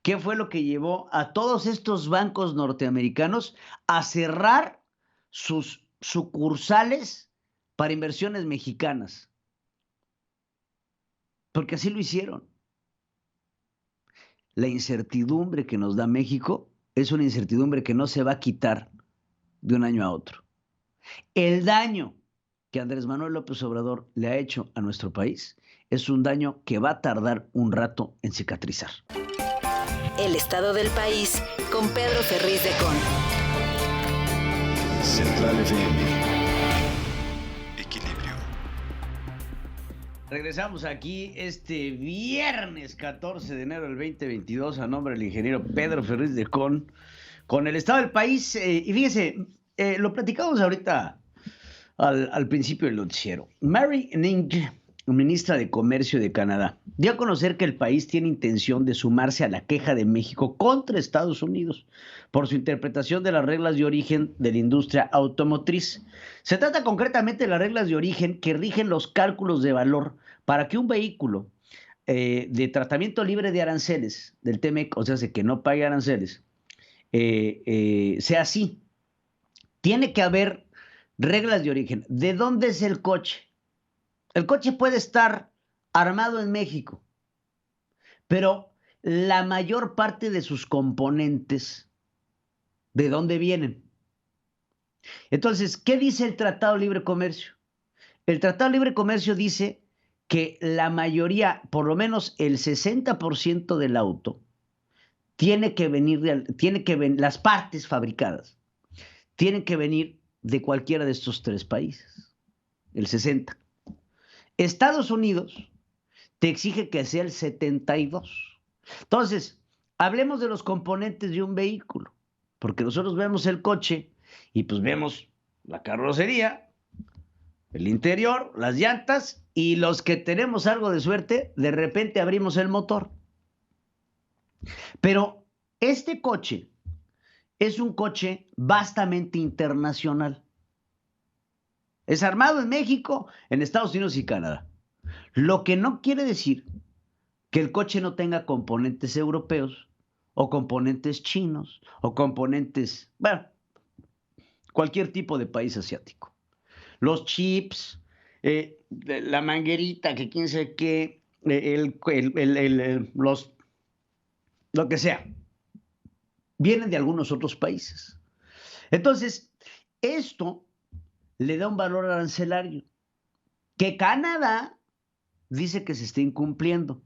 ¿Qué fue lo que llevó a todos estos bancos norteamericanos a cerrar sus sucursales para inversiones mexicanas? Porque así lo hicieron. La incertidumbre que nos da México es una incertidumbre que no se va a quitar de un año a otro. El daño que Andrés Manuel López Obrador le ha hecho a nuestro país es un daño que va a tardar un rato en cicatrizar. El estado del país con Pedro Ferriz de Con. Central FM. Equilibrio. Regresamos aquí este viernes 14 de enero del 2022 a nombre del ingeniero Pedro Ferriz de Con el estado del país. Y fíjese, lo platicamos ahorita al principio del noticiero. Mary Ning, ministra de Comercio de Canadá, dio a conocer que el país tiene intención de sumarse a la queja de México contra Estados Unidos por su interpretación de las reglas de origen de la industria automotriz. Se trata concretamente de las reglas de origen que rigen los cálculos de valor para que un vehículo de tratamiento libre de aranceles del TEMEC, o sea, que no pague aranceles, sea así. Tiene que haber reglas de origen. ¿De dónde es el coche? El coche puede estar armado en México, pero la mayor parte de sus componentes, ¿de dónde vienen? Entonces, ¿qué dice el Tratado de Libre Comercio? El Tratado de Libre Comercio dice que la mayoría, por lo menos el 60% del auto, tiene que venir, las partes fabricadas, tienen que venir de cualquiera de estos tres países, el 60%. Estados Unidos te exige que sea el 72%. Entonces, hablemos de los componentes de un vehículo, porque nosotros vemos el coche y pues vemos la carrocería, el interior, las llantas, y los que tenemos algo de suerte, de repente abrimos el motor. Pero este coche es un coche vastamente internacional. Es armado en México, en Estados Unidos y Canadá. Lo que no quiere decir que el coche no tenga componentes europeos o componentes chinos o componentes, bueno, cualquier tipo de país asiático. Los chips, la manguerita, que quién sabe qué, lo que sea, vienen de algunos otros países. Entonces, esto le da un valor arancelario que Canadá dice que se está incumpliendo,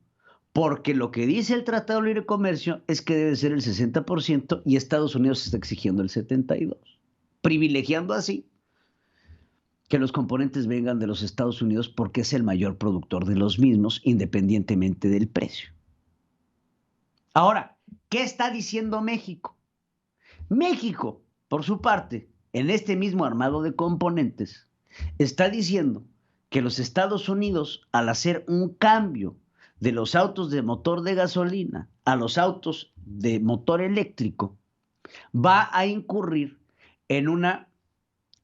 porque lo que dice el Tratado de Libre Comercio es que debe ser el 60% y Estados Unidos está exigiendo el 72%, privilegiando así que los componentes vengan de los Estados Unidos porque es el mayor productor de los mismos, independientemente del precio. Ahora, ¿qué está diciendo México? México, por su parte, en este mismo armado de componentes, está diciendo que los Estados Unidos, al hacer un cambio de los autos de motor de gasolina a los autos de motor eléctrico, va a incurrir en una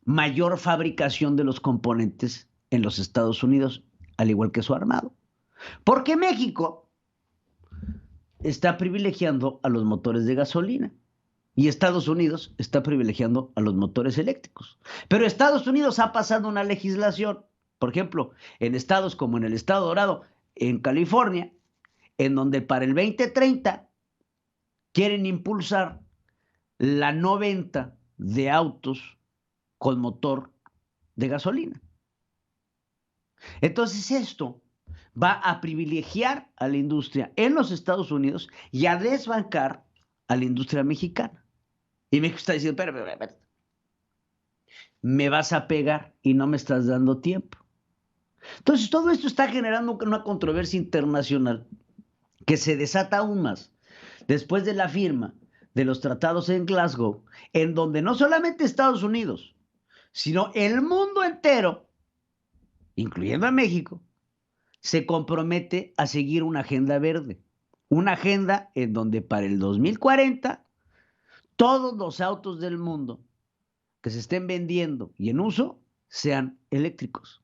mayor fabricación de los componentes en los Estados Unidos, al igual que su armado. Porque México está privilegiando a los motores de gasolina y Estados Unidos está privilegiando a los motores eléctricos. Pero Estados Unidos ha pasado una legislación, por ejemplo, en estados como en el Estado Dorado, en California, en donde para el 2030 quieren impulsar la no venta de autos con motor de gasolina. Entonces esto va a privilegiar a la industria en los Estados Unidos y a desbancar a la industria mexicana. Y México está diciendo, espera, me vas a pegar y no me estás dando tiempo. Entonces todo esto está generando una controversia internacional que se desata aún más después de la firma de los tratados en Glasgow, en donde no solamente Estados Unidos, sino el mundo entero, incluyendo a México, se compromete a seguir una agenda verde. Una agenda en donde para el 2040 todos los autos del mundo que se estén vendiendo y en uso sean eléctricos.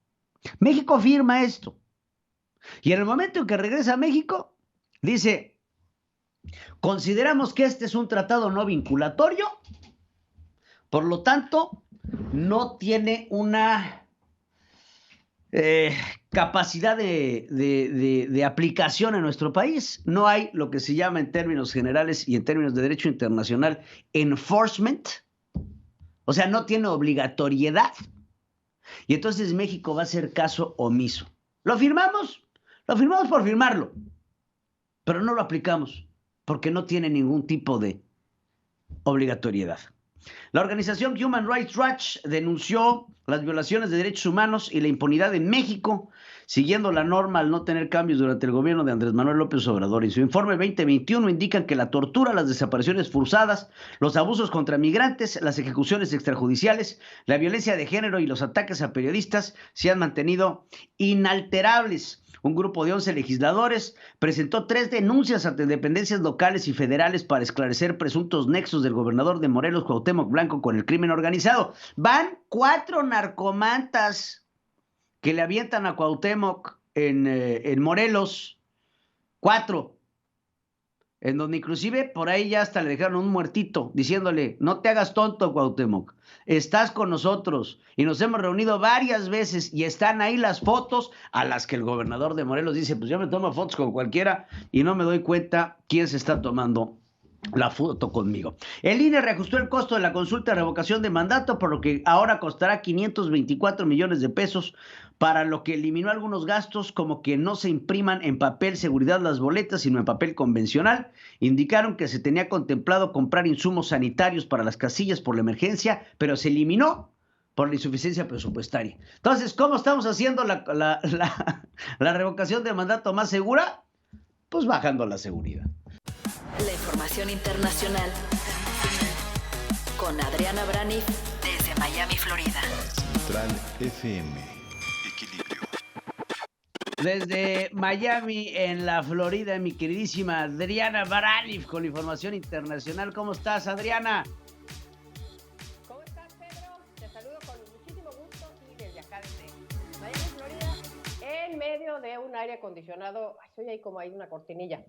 México firma esto. Y en el momento en que regresa a México, dice, consideramos que este es un tratado no vinculatorio, por lo tanto, no tiene una capacidad de aplicación en nuestro país. No hay lo que se llama en términos generales y en términos de derecho internacional enforcement, o sea, no tiene obligatoriedad. Y entonces México va a hacer caso omiso. ¿Lo firmamos? Lo firmamos por firmarlo, pero no lo aplicamos porque no tiene ningún tipo de obligatoriedad. La organización Human Rights Watch denunció las violaciones de derechos humanos y la impunidad en México, siguiendo la norma al no tener cambios durante el gobierno de Andrés Manuel López Obrador. En su informe 2021 indican que la tortura, las desapariciones forzadas, los abusos contra migrantes, las ejecuciones extrajudiciales, la violencia de género y los ataques a periodistas se han mantenido inalterables. Un grupo de 11 legisladores presentó 3 denuncias ante dependencias locales y federales para esclarecer presuntos nexos del gobernador de Morelos, Cuauhtémoc Blanco, con el crimen organizado. Van 4 narcomantas que le avientan a Cuauhtémoc en Morelos. 4. En donde inclusive por ahí ya hasta le dejaron un muertito diciéndole, no te hagas tonto, Cuauhtémoc, estás con nosotros y nos hemos reunido varias veces y están ahí las fotos a las que el gobernador de Morelos dice, pues yo me tomo fotos con cualquiera y no me doy cuenta quién se está tomando la foto conmigo. El INE reajustó el costo de la consulta de revocación de mandato, por lo que ahora costará 524 millones de pesos, para lo que eliminó algunos gastos como que no se impriman en papel seguridad las boletas, sino en papel convencional. Indicaron que se tenía contemplado comprar insumos sanitarios para las casillas por la emergencia, pero se eliminó por la insuficiencia presupuestaria. Entonces, ¿cómo estamos haciendo la revocación de mandato más segura? Pues bajando la seguridad. La información internacional con Adriana Brani desde Miami. Miami, Florida. Central FM. Equilibrio. Desde Miami, en la Florida, mi queridísima Adriana Baralif con la información internacional. ¿Cómo estás, Adriana? ¿Cómo estás, Pedro? Te saludo con muchísimo gusto y desde acá, desde Miami, Florida, en medio de un aire acondicionado. Soy ahí como hay una cortinilla.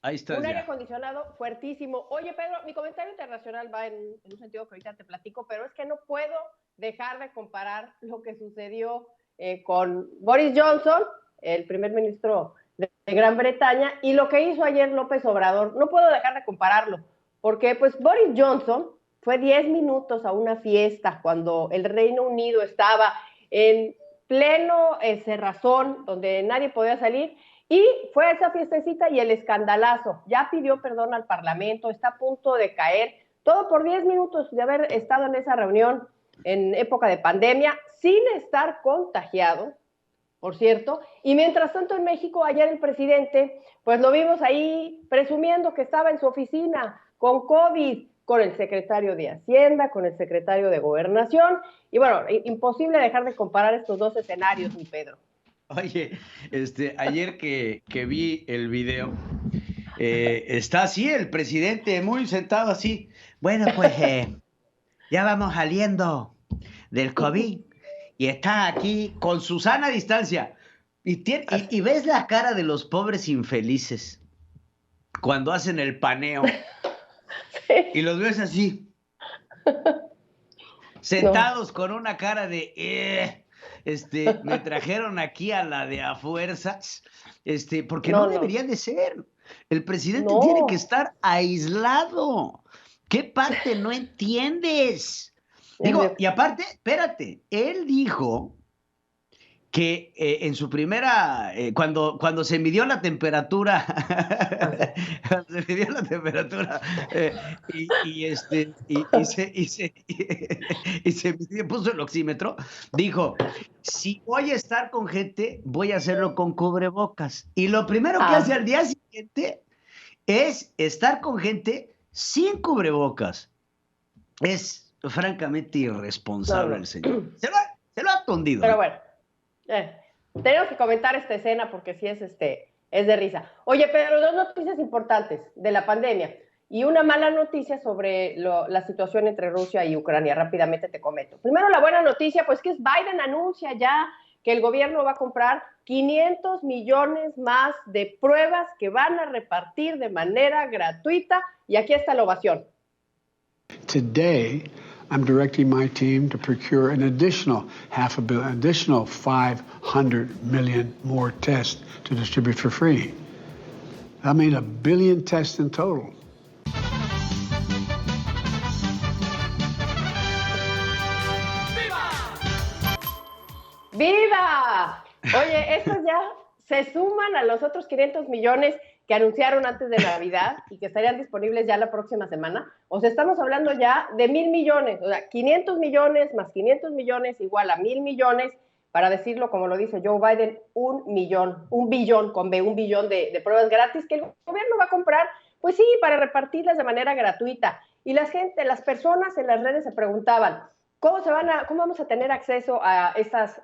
Ahí está. Un aire acondicionado fuertísimo. Oye, Pedro, mi comentario internacional va en un sentido que ahorita te platico, pero es que no puedo dejar de comparar lo que sucedió con Boris Johnson, el primer ministro de Gran Bretaña, y lo que hizo ayer López Obrador. No puedo dejar de compararlo, porque pues Boris Johnson fue 10 minutos a una fiesta cuando el Reino Unido estaba en pleno cerrazón, donde nadie podía salir, y fue a esa fiestecita y el escandalazo. Ya pidió perdón al Parlamento, está a punto de caer, todo por 10 minutos de haber estado en esa reunión en época de pandemia, sin estar contagiado, por cierto. Y mientras tanto en México, ayer el presidente, pues lo vimos ahí presumiendo que estaba en su oficina con COVID, con el secretario de Hacienda, con el secretario de Gobernación, y bueno, imposible dejar de comparar estos dos escenarios, mi Pedro. Oye, ayer que vi el video, está así el presidente, muy sentado así. Bueno, pues ya vamos saliendo del COVID y está aquí con su sana distancia. Y ves la cara de los pobres infelices cuando hacen el paneo. Y los ves así, sentados con una cara de... me trajeron aquí a la de a fuerzas, porque no debería de ser. El presidente tiene que estar aislado. ¿Qué parte no entiendes? Digo, y aparte, espérate, él dijo que en su primera, cuando se midió la temperatura, y se midió, puso el oxímetro, dijo, si voy a estar con gente, voy a hacerlo con cubrebocas. Y lo primero que hace al día siguiente es estar con gente sin cubrebocas. Es francamente irresponsable el señor. Se lo ha tundido. Pero bueno. Tenemos que comentar esta escena porque sí es de risa. Oye, pero dos noticias importantes de la pandemia y una mala noticia sobre la situación entre Rusia y Ucrania. Rápidamente te comento. Primero, la buena noticia, pues que Biden anuncia ya que el gobierno va a comprar 500 millones más de pruebas que van a repartir de manera gratuita. Y aquí está la ovación. Today, I'm directing my team to procure an additional additional 500 million more tests to distribute for free. That means 1 billion tests in total. ¡Viva! Oye, estos ya se suman a los otros 500 millones que anunciaron antes de Navidad y que estarían disponibles ya la próxima semana. O sea, estamos hablando ya de 1,000 millones, o sea, 500 millones más 500 millones igual a 1,000 millones, para decirlo como lo dice Joe Biden, 1 billón con B, 1 billón de pruebas gratis que el gobierno va a comprar, pues sí, para repartirlas de manera gratuita. Y las personas en las redes se preguntaban, ¿cómo vamos a tener acceso a estas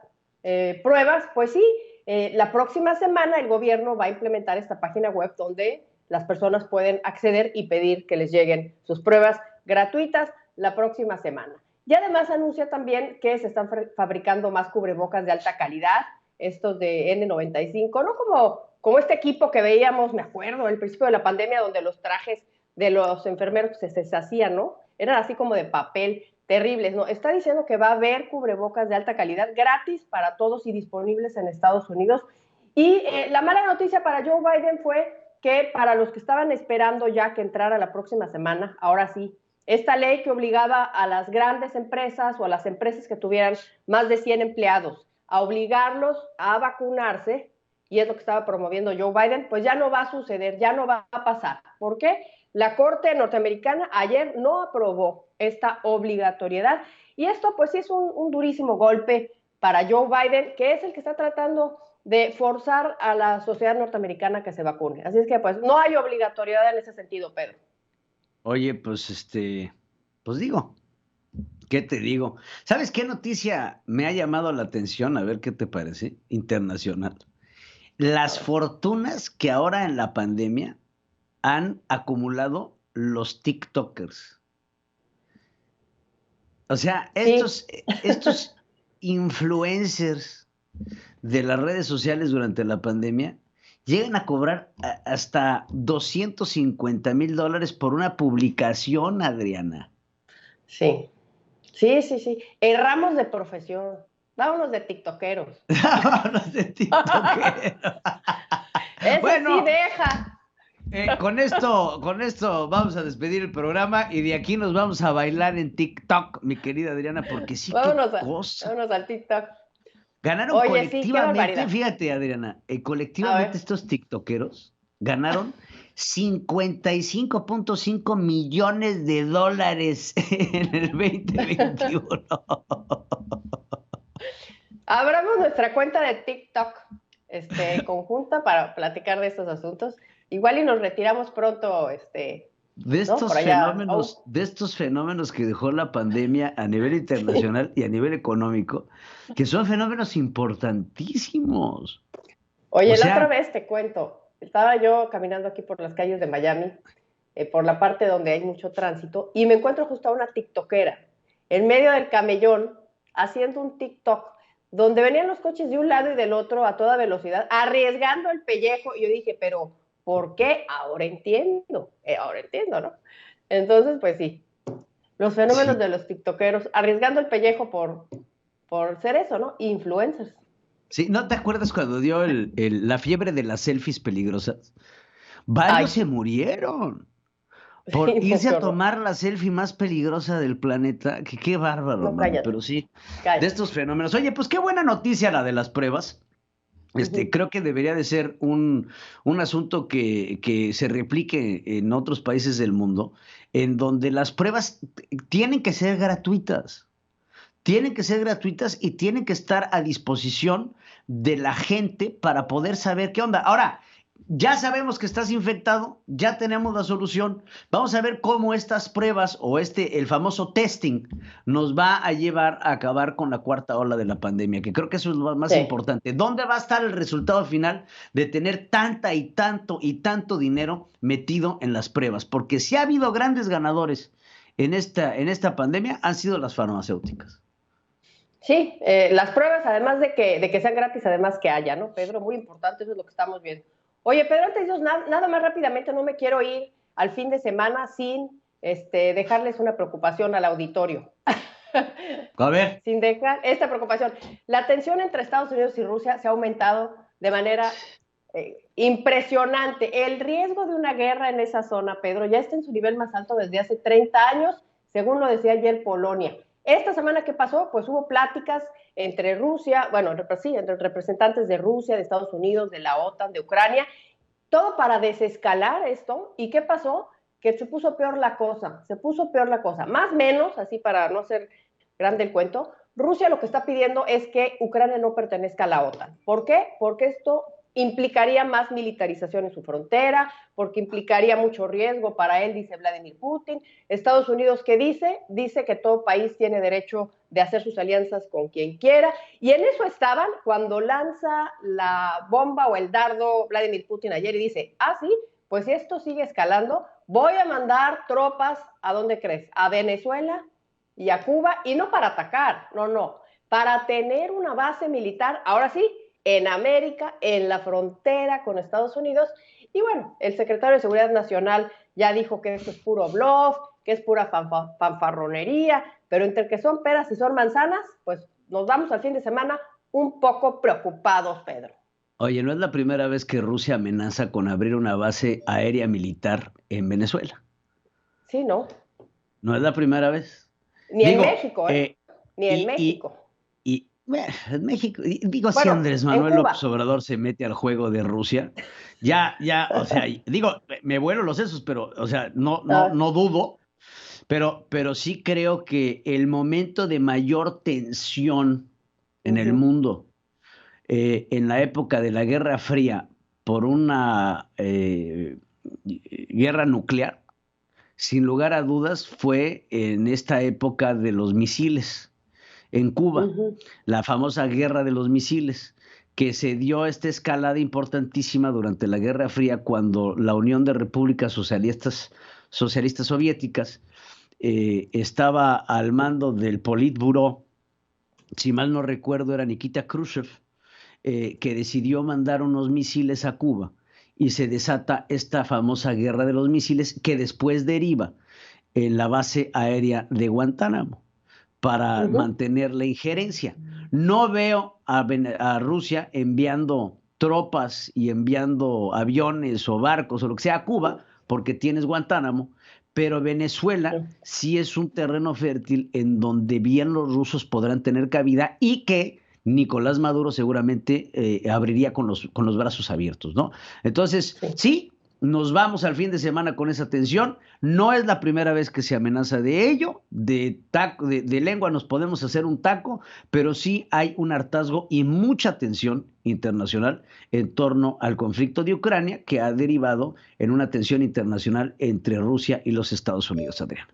pruebas? Pues sí, la próxima semana el gobierno va a implementar esta página web donde las personas pueden acceder y pedir que les lleguen sus pruebas gratuitas la próxima semana. Y además anuncia también que se están fabricando más cubrebocas de alta calidad, estos de N95, no como este equipo que veíamos, me acuerdo, al principio de la pandemia, donde los trajes de los enfermeros se deshacían, ¿no? Eran así como de papel, terribles, ¿no? Está diciendo que va a haber cubrebocas de alta calidad gratis para todos y disponibles en Estados Unidos. Y la mala noticia para Joe Biden fue que para los que estaban esperando ya que entrara la próxima semana, ahora sí, esta ley que obligaba a las grandes empresas o a las empresas que tuvieran más de 100 empleados a obligarlos a vacunarse, y es lo que estaba promoviendo Joe Biden, pues ya no va a suceder, ya no va a pasar. ¿Por qué? La Corte norteamericana ayer no aprobó esta obligatoriedad y esto pues sí es un durísimo golpe para Joe Biden, que es el que está tratando de forzar a la sociedad norteamericana que se vacune. Así es que pues no hay obligatoriedad en ese sentido, Pedro. Oye, pues pues digo, ¿Qué te digo? ¿Sabes qué noticia me ha llamado la atención? A ver qué te parece, internacional. Las fortunas que ahora en la pandemia han acumulado los TikTokers. O sea, estos influencers de las redes sociales durante la pandemia llegan a cobrar hasta $250,000 por una publicación, Adriana. Sí. Sí. Erramos de profesión. Vámonos de tiktokeros. Vámonos de tiktokeros. Eso bueno, sí deja. Con esto vamos a despedir el programa y de aquí nos vamos a bailar en TikTok, mi querida Adriana, porque sí, vámonos qué cosa. Vámonos al TikTok. Ganaron colectivamente, sí, fíjate, Adriana, colectivamente estos tiktokeros ganaron $55.5 millones en el 2021. Abramos nuestra cuenta de TikTok conjunta para platicar de estos asuntos. Igual y nos retiramos pronto, de estos fenómenos que dejó la pandemia a nivel internacional y a nivel económico, que son fenómenos importantísimos. Oye, la otra vez te cuento, estaba yo caminando aquí por las calles de Miami, por la parte donde hay mucho tránsito, y me encuentro justo a una tiktokera en medio del camellón haciendo un TikTok donde venían los coches de un lado y del otro a toda velocidad, arriesgando el pellejo, y yo dije, pero ¿por qué? Ahora entiendo, ¿no? Entonces, pues sí, los fenómenos de los tiktokeros, arriesgando el pellejo por ser eso, ¿no? Influencers. Sí, ¿no te acuerdas cuando dio la fiebre de las selfies peligrosas? Varios se murieron por irse a tomar la selfie más peligrosa del planeta. Qué bárbaro, no, pero sí, cállate. De estos fenómenos. Oye, pues qué buena noticia la de las pruebas. Creo que debería de ser un asunto que se replique en otros países del mundo, en donde las pruebas tienen que ser gratuitas. Tienen que ser gratuitas y tienen que estar a disposición de la gente para poder saber qué onda. Ahora, ya sabemos que estás infectado, ya tenemos la solución. Vamos a ver cómo estas pruebas o el famoso testing nos va a llevar a acabar con la cuarta ola de la pandemia, que creo que eso es lo más importante. ¿Dónde va a estar el resultado final de tener tanta y tanto dinero metido en las pruebas? Porque si ha habido grandes ganadores en esta pandemia, han sido las farmacéuticas. Sí, las pruebas, además de que sean gratis, además que haya, ¿no, Pedro? Muy importante, eso es lo que estamos viendo. Oye, Pedro, antes de Dios, nada más rápidamente, no me quiero ir al fin de semana sin dejarles una preocupación al auditorio. A ver. Sin dejar esta preocupación. La tensión entre Estados Unidos y Rusia se ha aumentado de manera impresionante. El riesgo de una guerra en esa zona, Pedro, ya está en su nivel más alto desde hace 30 años, según lo decía ayer Polonia. Esta semana que pasó, pues hubo pláticas entre Rusia, entre representantes de Rusia, de Estados Unidos, de la OTAN, de Ucrania, todo para desescalar esto. ¿Y qué pasó? Que se puso peor la cosa. Más o menos, así para no ser grande el cuento, Rusia lo que está pidiendo es que Ucrania no pertenezca a la OTAN. ¿Por qué? Porque esto implicaría más militarización en su frontera, porque implicaría mucho riesgo para él, dice Vladimir Putin. Estados Unidos, ¿qué dice? Dice que todo país tiene derecho de hacer sus alianzas con quien quiera, y en eso estaban cuando lanza la bomba o el dardo Vladimir Putin ayer y dice, sí, pues si esto sigue escalando, voy a mandar tropas, ¿a dónde crees? A Venezuela y a Cuba, y no para atacar, no, para tener una base militar, ahora sí, en América, en la frontera con Estados Unidos. Y bueno, el secretario de Seguridad Nacional ya dijo que esto es puro bluff, que es pura fanfarronería, pero entre que son peras y son manzanas, pues nos vamos al fin de semana un poco preocupados, Pedro. Oye, no es la primera vez que Rusia amenaza con abrir una base aérea militar en Venezuela. Sí, ¿no? No es la primera vez. En México, ni en México. En México, si Andrés Manuel López Obrador se mete al juego de Rusia, ya, o sea, me vuelo los sesos, pero, o sea, no dudo, pero sí creo que el momento de mayor tensión en el mundo, en la época de la Guerra Fría, por una guerra nuclear, sin lugar a dudas, fue en esta época de los misiles en Cuba, la famosa guerra de los misiles, que se dio esta escalada importantísima durante la Guerra Fría, cuando la Unión de Repúblicas Socialistas Soviéticas estaba al mando del Politburó. Si mal no recuerdo, era Nikita Khrushchev, que decidió mandar unos misiles a Cuba, y se desata esta famosa guerra de los misiles, que después deriva en la base aérea de Guantánamo para mantener la injerencia. No veo a Rusia enviando tropas y enviando aviones o barcos o lo que sea a Cuba, porque tienes Guantánamo, pero Venezuela sí es un terreno fértil en donde bien los rusos podrán tener cabida, y que Nicolás Maduro seguramente abriría con los brazos abiertos, ¿no? Entonces, sí, nos vamos al fin de semana con esa tensión. No es la primera vez que se amenaza de ello. De lengua nos podemos hacer un taco, pero sí hay un hartazgo y mucha tensión internacional en torno al conflicto de Ucrania, que ha derivado en una tensión internacional entre Rusia y los Estados Unidos, Adriana.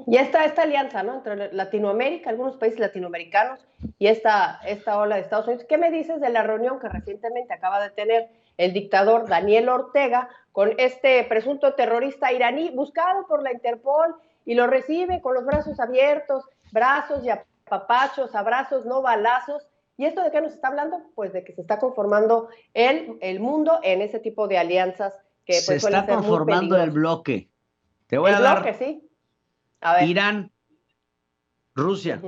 Y esta alianza, ¿no?, entre Latinoamérica, algunos países latinoamericanos, y esta ola de Estados Unidos. ¿Qué me dices de la reunión que recientemente acaba de tener el dictador Daniel Ortega con este presunto terrorista iraní buscado por la Interpol, y lo recibe con los brazos abiertos, brazos y apapachos, abrazos, no balazos? ¿Y esto de qué nos está hablando? Pues de que se está conformando el mundo en ese tipo de alianzas que pues, se está conformando el bloque. Te voy a dar bloque, sí. A ver. Irán, Rusia,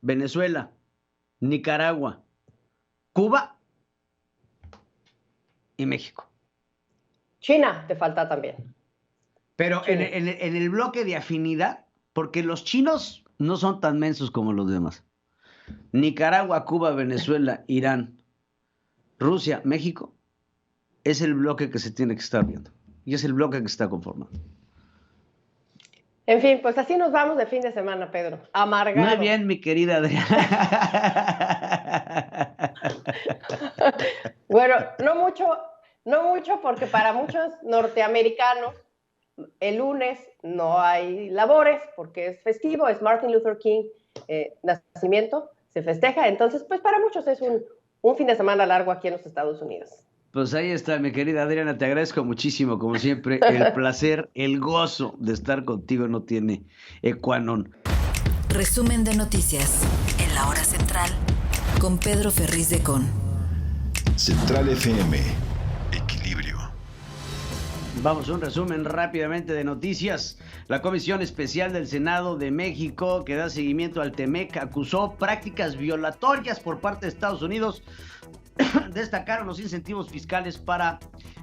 Venezuela, Nicaragua, Cuba y México. China te falta también. Pero en el bloque de afinidad, porque los chinos no son tan mensos como los demás. Nicaragua, Cuba, Venezuela, Irán, Rusia, México, es el bloque que se tiene que estar viendo. Y es el bloque que se está conformando. En fin, pues así nos vamos de fin de semana, Pedro. Amargado. Muy bien, mi querida Adriana. Bueno, no mucho, porque para muchos norteamericanos el lunes no hay labores porque es festivo, es Martin Luther King nacimiento, se festeja. Entonces, pues para muchos es un fin de semana largo aquí en los Estados Unidos. Pues ahí está, mi querida Adriana, te agradezco muchísimo, como siempre, el placer, el gozo de estar contigo no tiene ecuanón. Resumen de noticias en la hora central con Pedro Ferriz de Con. Central FM, equilibrio. Vamos a un resumen rápidamente de noticias. La Comisión Especial del Senado de México, que da seguimiento al TEMEC, acusó prácticas violatorias por parte de Estados Unidos. Destacaron los incentivos fiscales para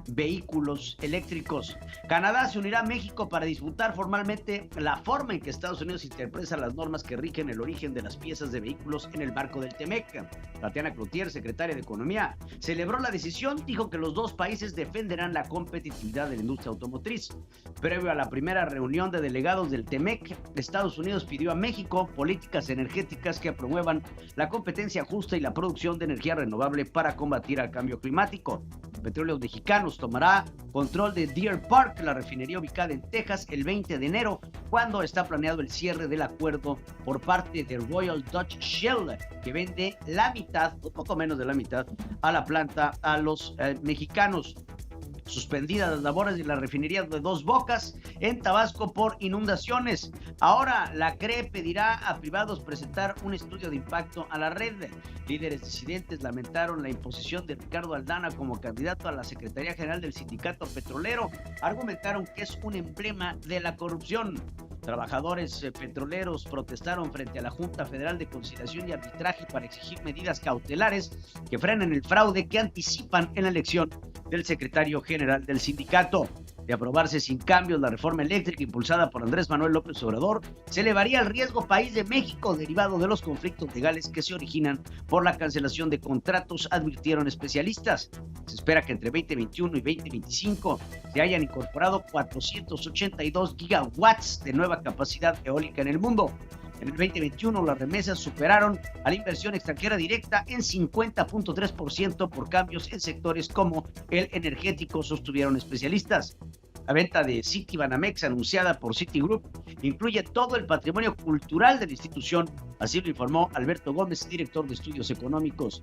vehículos eléctricos. Canadá se unirá a México para disputar formalmente la forma en que Estados Unidos interpreta las normas que rigen el origen de las piezas de vehículos en el marco del TEMEC. Tatiana Cloutier, secretaria de Economía, celebró la decisión, dijo que los dos países defenderán la competitividad de la industria automotriz. Previo a la primera reunión de delegados del TEMEC, Estados Unidos pidió a México políticas energéticas que promuevan la competencia justa y la producción de energía renovable para combatir al cambio climático. Petróleos Mexicanos tomará control de Deer Park, la refinería ubicada en Texas, el 20 de enero, cuando está planeado el cierre del acuerdo por parte de Royal Dutch Shell, que vende la mitad, un poco menos de la mitad, a la planta a los mexicanos. Suspendidas las labores de la refinería de Dos Bocas en Tabasco por inundaciones. Ahora la CRE pedirá a privados presentar un estudio de impacto a la red. Líderes disidentes lamentaron la imposición de Ricardo Aldana como candidato a la Secretaría General del Sindicato Petrolero. Argumentaron que es un emblema de la corrupción. Trabajadores petroleros protestaron frente a la Junta Federal de Conciliación y Arbitraje para exigir medidas cautelares que frenen el fraude que anticipan en la elección del secretario general del sindicato. De aprobarse sin cambios la reforma eléctrica impulsada por Andrés Manuel López Obrador, se elevaría el riesgo país de México derivado de los conflictos legales que se originan por la cancelación de contratos, advirtieron especialistas. Se espera que entre 2021 y 2025 se hayan incorporado 482 gigawatts de nueva capacidad eólica en el mundo. En el 2021 las remesas superaron a la inversión extranjera directa en 50.3% por cambios en sectores como el energético, sostuvieron especialistas. La venta de Citibanamex, anunciada por Citigroup, incluye todo el patrimonio cultural de la institución, así lo informó Alberto Gómez, director de estudios económicos.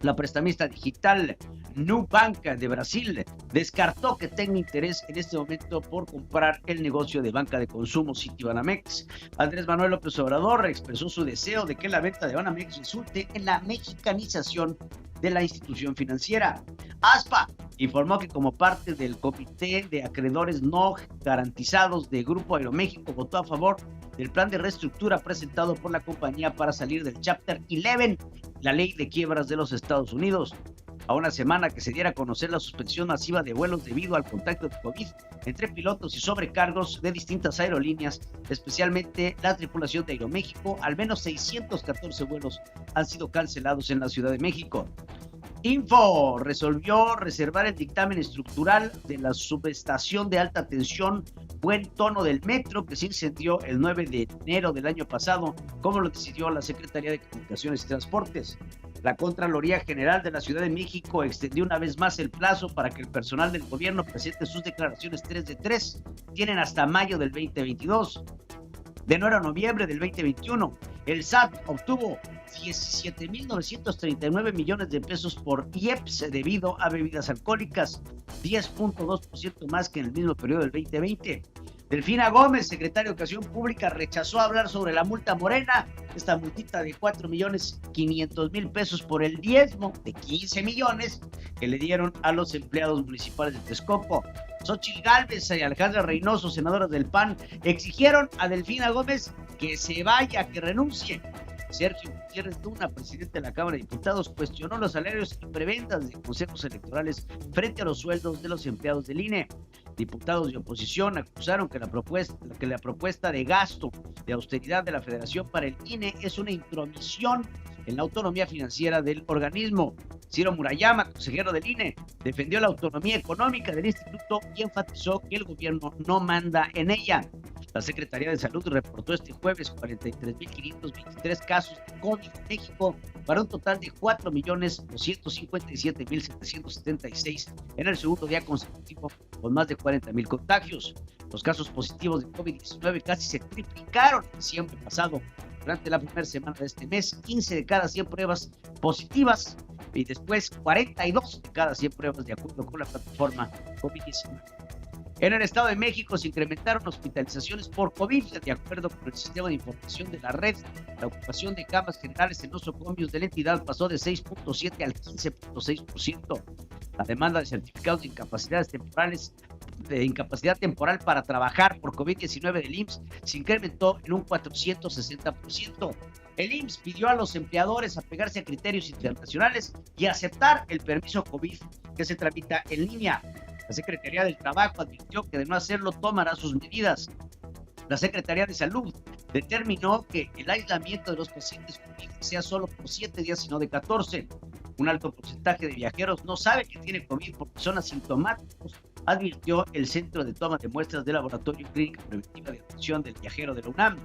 La prestamista digital Nubank de Brasil descartó que tenga interés en este momento por comprar el negocio de banca de consumo Citibanamex. Andrés Manuel López Obrador expresó su deseo de que la venta de Banamex resulte en la mexicanización de la institución financiera. ASPA informó que como parte del comité de acreedores no garantizados de Grupo Aeroméxico votó a favor del plan de reestructura presentado por la compañía para salir del Chapter 11, la ley de quiebras de los Estados Unidos. A una semana que se diera a conocer la suspensión masiva de vuelos debido al contagio de COVID entre pilotos y sobrecargos de distintas aerolíneas, especialmente la tripulación de Aeroméxico, al menos 614 vuelos han sido cancelados en la Ciudad de México. Info resolvió reservar el dictamen estructural de la subestación de alta tensión Buen Tono del Metro, que se incendió el 9 de enero del año pasado, como lo decidió la Secretaría de Comunicaciones y Transportes. La Contraloría General de la Ciudad de México extendió una vez más el plazo para que el personal del gobierno presente sus declaraciones 3 de 3. Tienen hasta mayo del 2022. De enero a noviembre del 2021, el SAT obtuvo 17.939 millones de pesos por IEPS debido a bebidas alcohólicas, 10.2% más que en el mismo periodo del 2020. Delfina Gómez, secretaria de Educación Pública, rechazó hablar sobre la multa morena, esta multita de 4.500.000 pesos por el diezmo de 15 millones que le dieron a los empleados municipales de Texcoco. Xochitl Gálvez y Alejandra Reynoso, senadoras del PAN, exigieron a Delfina Gómez que se vaya, que renuncie. Sergio Gutiérrez Luna, presidente de la Cámara de Diputados, cuestionó los salarios y prebendas de consejos electorales frente a los sueldos de los empleados del INE. Diputados de oposición acusaron que la propuesta de gasto de austeridad de la Federación para el INE es una intromisión en la autonomía financiera del organismo. Ciro Murayama, consejero del INE, defendió la autonomía económica del instituto y enfatizó que el gobierno no manda en ella. La Secretaría de Salud reportó este jueves 43.523 casos de COVID en México para un total de 4.257.776 en el segundo día consecutivo, con más de 40.000 contagios. Los casos positivos de COVID-19 casi se triplicaron en diciembre pasado. Durante la primera semana de este mes, 15 de cada 100 pruebas positivas y después 42 de cada 100 pruebas de acuerdo con la plataforma COVID-19. En el Estado de México se incrementaron hospitalizaciones por COVID. De acuerdo con el sistema de información de la red, la ocupación de camas generales en los nosocomios de la entidad pasó de 6.7 al 15.6%. La demanda de certificados de incapacidad temporal para trabajar por COVID-19 del IMSS se incrementó en un 460%. El IMSS pidió a los empleadores apegarse a criterios internacionales y aceptar el permiso COVID que se tramita en línea. La Secretaría del Trabajo advirtió que de no hacerlo tomará sus medidas. La Secretaría de Salud determinó que el aislamiento de los pacientes COVID sea solo por 7 días y no de 14. Un alto porcentaje de viajeros no sabe que tiene COVID porque son asintomáticos, advirtió el Centro de Toma de Muestras del Laboratorio Clínica Preventiva de Atención del Viajero de la UNAM.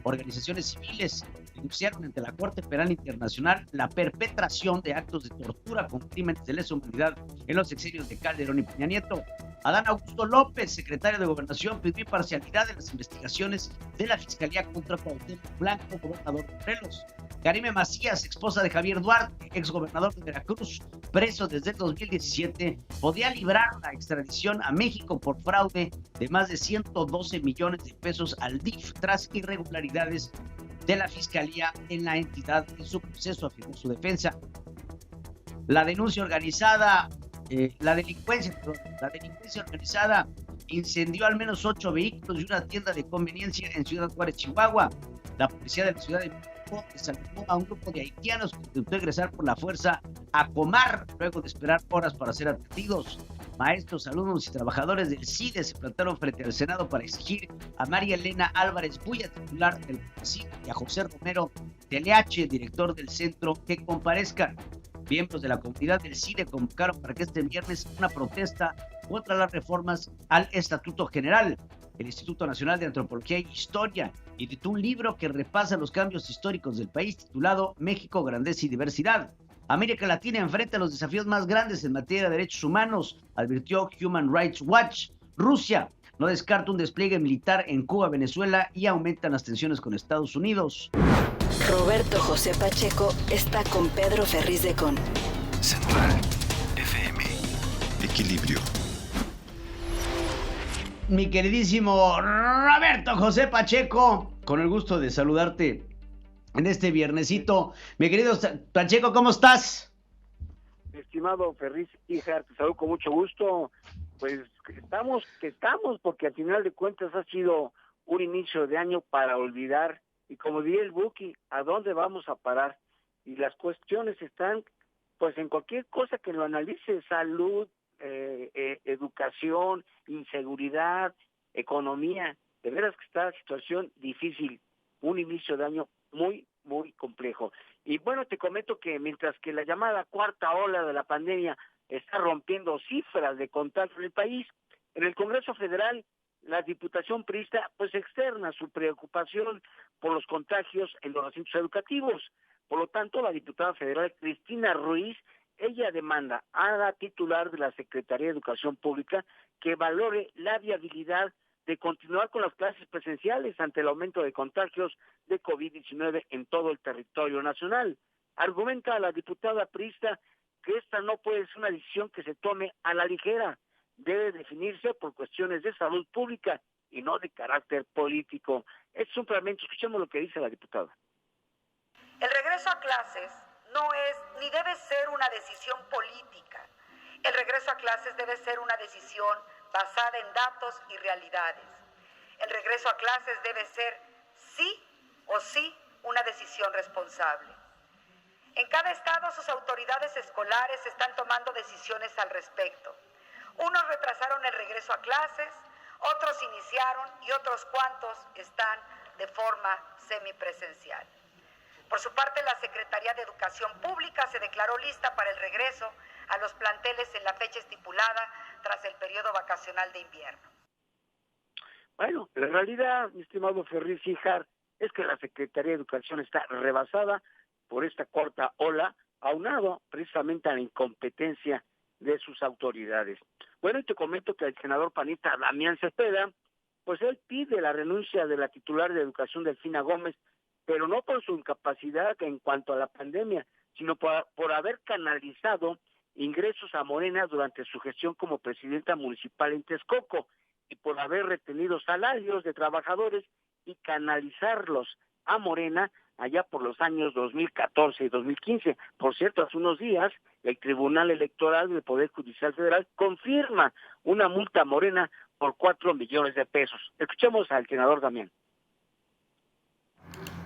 Organizaciones civiles denunciaron ante la Corte Penal Internacional la perpetración de actos de tortura con crímenes de lesa humanidad en los sexenios de Calderón y Peña Nieto. Adán Augusto López, secretario de Gobernación, pidió imparcialidad en las investigaciones de la Fiscalía contra Cuauhtémoc Blanco, gobernador de Morelos. Karime Macías, esposa de Javier Duarte, exgobernador de Veracruz, preso desde el 2017, podía librar la extradición a México por fraude de más de 112 millones de pesos al DIF tras irregularidades de la Fiscalía en la entidad en su proceso, afirmó su defensa. La denuncia organizada, la delincuencia organizada incendió al menos 8 vehículos y una tienda de conveniencia en Ciudad Juárez, Chihuahua. La policía de la Ciudad de México desarmó a un grupo de haitianos que intentó ingresar por la fuerza a Comar luego de esperar horas para ser atendidos. Maestros, alumnos y trabajadores del CIDE se plantaron frente al Senado para exigir a María Elena Álvarez Buya, titular del CIDE, y a José Romero TLH, director del centro, que comparezcan. Miembros de la comunidad del CIDE convocaron para que este viernes una protesta contra las reformas al Estatuto General. El Instituto Nacional de Antropología y Historia editó un libro que repasa los cambios históricos del país titulado México, Grandeza y Diversidad. América Latina enfrenta los desafíos más grandes en materia de derechos humanos, advirtió Human Rights Watch. Rusia no descarta un despliegue militar en Cuba, Venezuela y aumentan las tensiones con Estados Unidos. Roberto José Pacheco está con Pedro Ferriz de Con. Central FM. Equilibrio. Mi queridísimo Roberto José Pacheco, con el gusto de saludarte en este viernesito. Mi querido Pacheco, ¿cómo estás? Estimado Ferriz Híjar, te saludo con mucho gusto. Pues estamos, porque al final de cuentas ha sido un inicio de año para olvidar. Y como diría el Buki, ¿a dónde vamos a parar? Y las cuestiones están, pues, en cualquier cosa que lo analice: salud, educación, inseguridad, economía. De veras que está la situación difícil, un inicio de año muy, muy complejo. Y bueno, te comento que mientras que la llamada cuarta ola de la pandemia está rompiendo cifras de contagio en el país, en el Congreso Federal, la Diputación priista pues externa su preocupación por los contagios en los recintos educativos. Por lo tanto, la diputada federal Cristina Ruiz, ella demanda a la titular de la Secretaría de Educación Pública que valore la viabilidad de continuar con las clases presenciales ante el aumento de contagios de COVID-19 en todo el territorio nacional. Argumenta la diputada priista que esta no puede ser una decisión que se tome a la ligera, debe definirse por cuestiones de salud pública y no de carácter político. Es un fragmento, escuchemos lo que dice la diputada. El regreso a clases no es ni debe ser una decisión política. El regreso a clases debe ser una decisión basada en datos y realidades. El regreso a clases debe ser sí o sí una decisión responsable. En cada estado sus autoridades escolares están tomando decisiones al respecto. Unos retrasaron el regreso a clases, otros iniciaron y otros cuantos están de forma semipresencial. Por su parte, la Secretaría de Educación Pública se declaró lista para el regreso a los planteles en la fecha estipulada tras el periodo vacacional de invierno. Bueno, la realidad, mi estimado Ferriz Híjar, es que la Secretaría de Educación está rebasada por esta cuarta ola, aunado precisamente a la incompetencia de sus autoridades. Bueno, y te comento que el senador panista Damián Cepeda, pues él pide la renuncia de la titular de Educación, Delfina Gómez, pero no por su incapacidad en cuanto a la pandemia, sino por haber canalizado ingresos a Morena durante su gestión como presidenta municipal en Texcoco y por haber retenido salarios de trabajadores y canalizarlos a Morena allá por los años 2014 y 2015. Por cierto, hace unos días el Tribunal Electoral del Poder Judicial Federal confirma una multa a Morena por 4 millones de pesos. Escuchemos al senador Damián.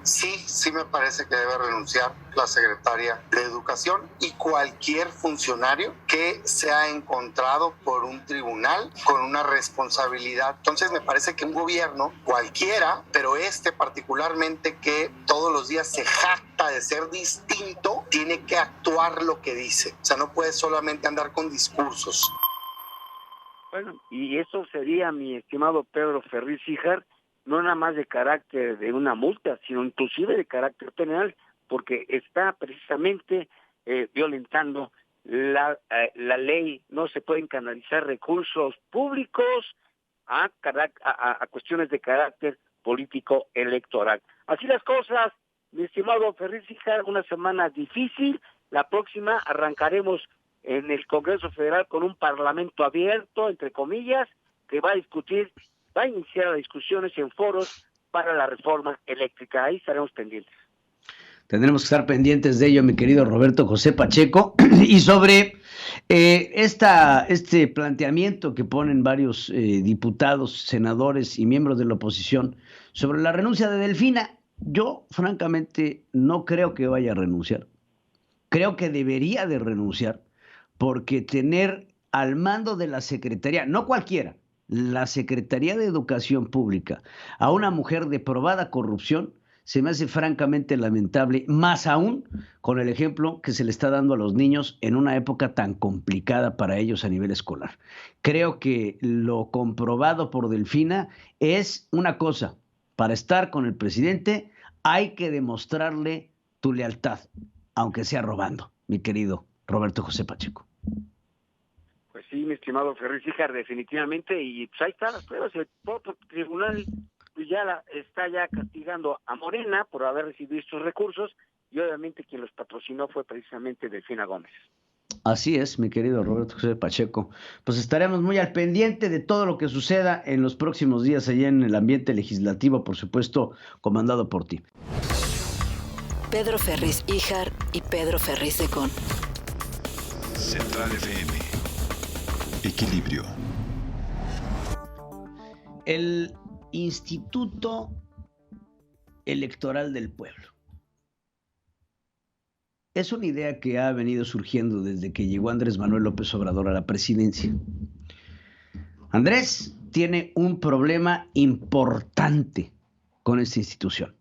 Sí me parece que debe renunciar la secretaria de Educación y cualquier funcionario que se ha encontrado por un tribunal con una responsabilidad. Entonces me parece que un gobierno, cualquiera, pero particularmente, que todos los días se jacta de ser distinto, tiene que actuar lo que dice. O sea, no puede solamente andar con discursos. Bueno, y eso sería, mi estimado Pedro Ferriz Híjar, no nada más de carácter de una multa, sino inclusive de carácter penal, porque está precisamente violentando la ley. No se pueden canalizar recursos públicos a cuestiones de carácter político electoral. Así las cosas, mi estimado Ferriz Híjar, una semana difícil. La próxima arrancaremos en el Congreso Federal con un parlamento abierto, entre comillas, que va a iniciar las discusiones en foros para la reforma eléctrica. Ahí estaremos pendientes. Tendremos que estar pendientes de ello, mi querido Roberto José Pacheco. Y sobre este planteamiento que ponen varios diputados, senadores y miembros de la oposición sobre la renuncia de Delfina, yo francamente no creo que vaya a renunciar. Creo que debería de renunciar, porque tener al mando de la Secretaría, no cualquiera, la Secretaría de Educación Pública, a una mujer de probada corrupción, se me hace francamente lamentable, más aún con el ejemplo que se le está dando a los niños en una época tan complicada para ellos a nivel escolar. Creo que lo comprobado por Delfina es una cosa: para estar con el presidente hay que demostrarle tu lealtad, aunque sea robando, mi querido Roberto José Pacheco. Pues sí, mi estimado Ferriz Híjar, definitivamente, y pues ahí están las pruebas. El propio tribunal pues está ya castigando a Morena por haber recibido estos recursos, y obviamente quien los patrocinó fue precisamente Delfina Gómez. Así es, mi querido Roberto José Pacheco. Pues estaremos muy al pendiente de todo lo que suceda en los próximos días allá en el ambiente legislativo, por supuesto, comandado por ti. Pedro Ferriz Híjar y Pedro Ferriz de Con. Central FM. Equilibrio. El Instituto Electoral del Pueblo. Es una idea que ha venido surgiendo desde que llegó Andrés Manuel López Obrador a la presidencia. Andrés tiene un problema importante con esta institución.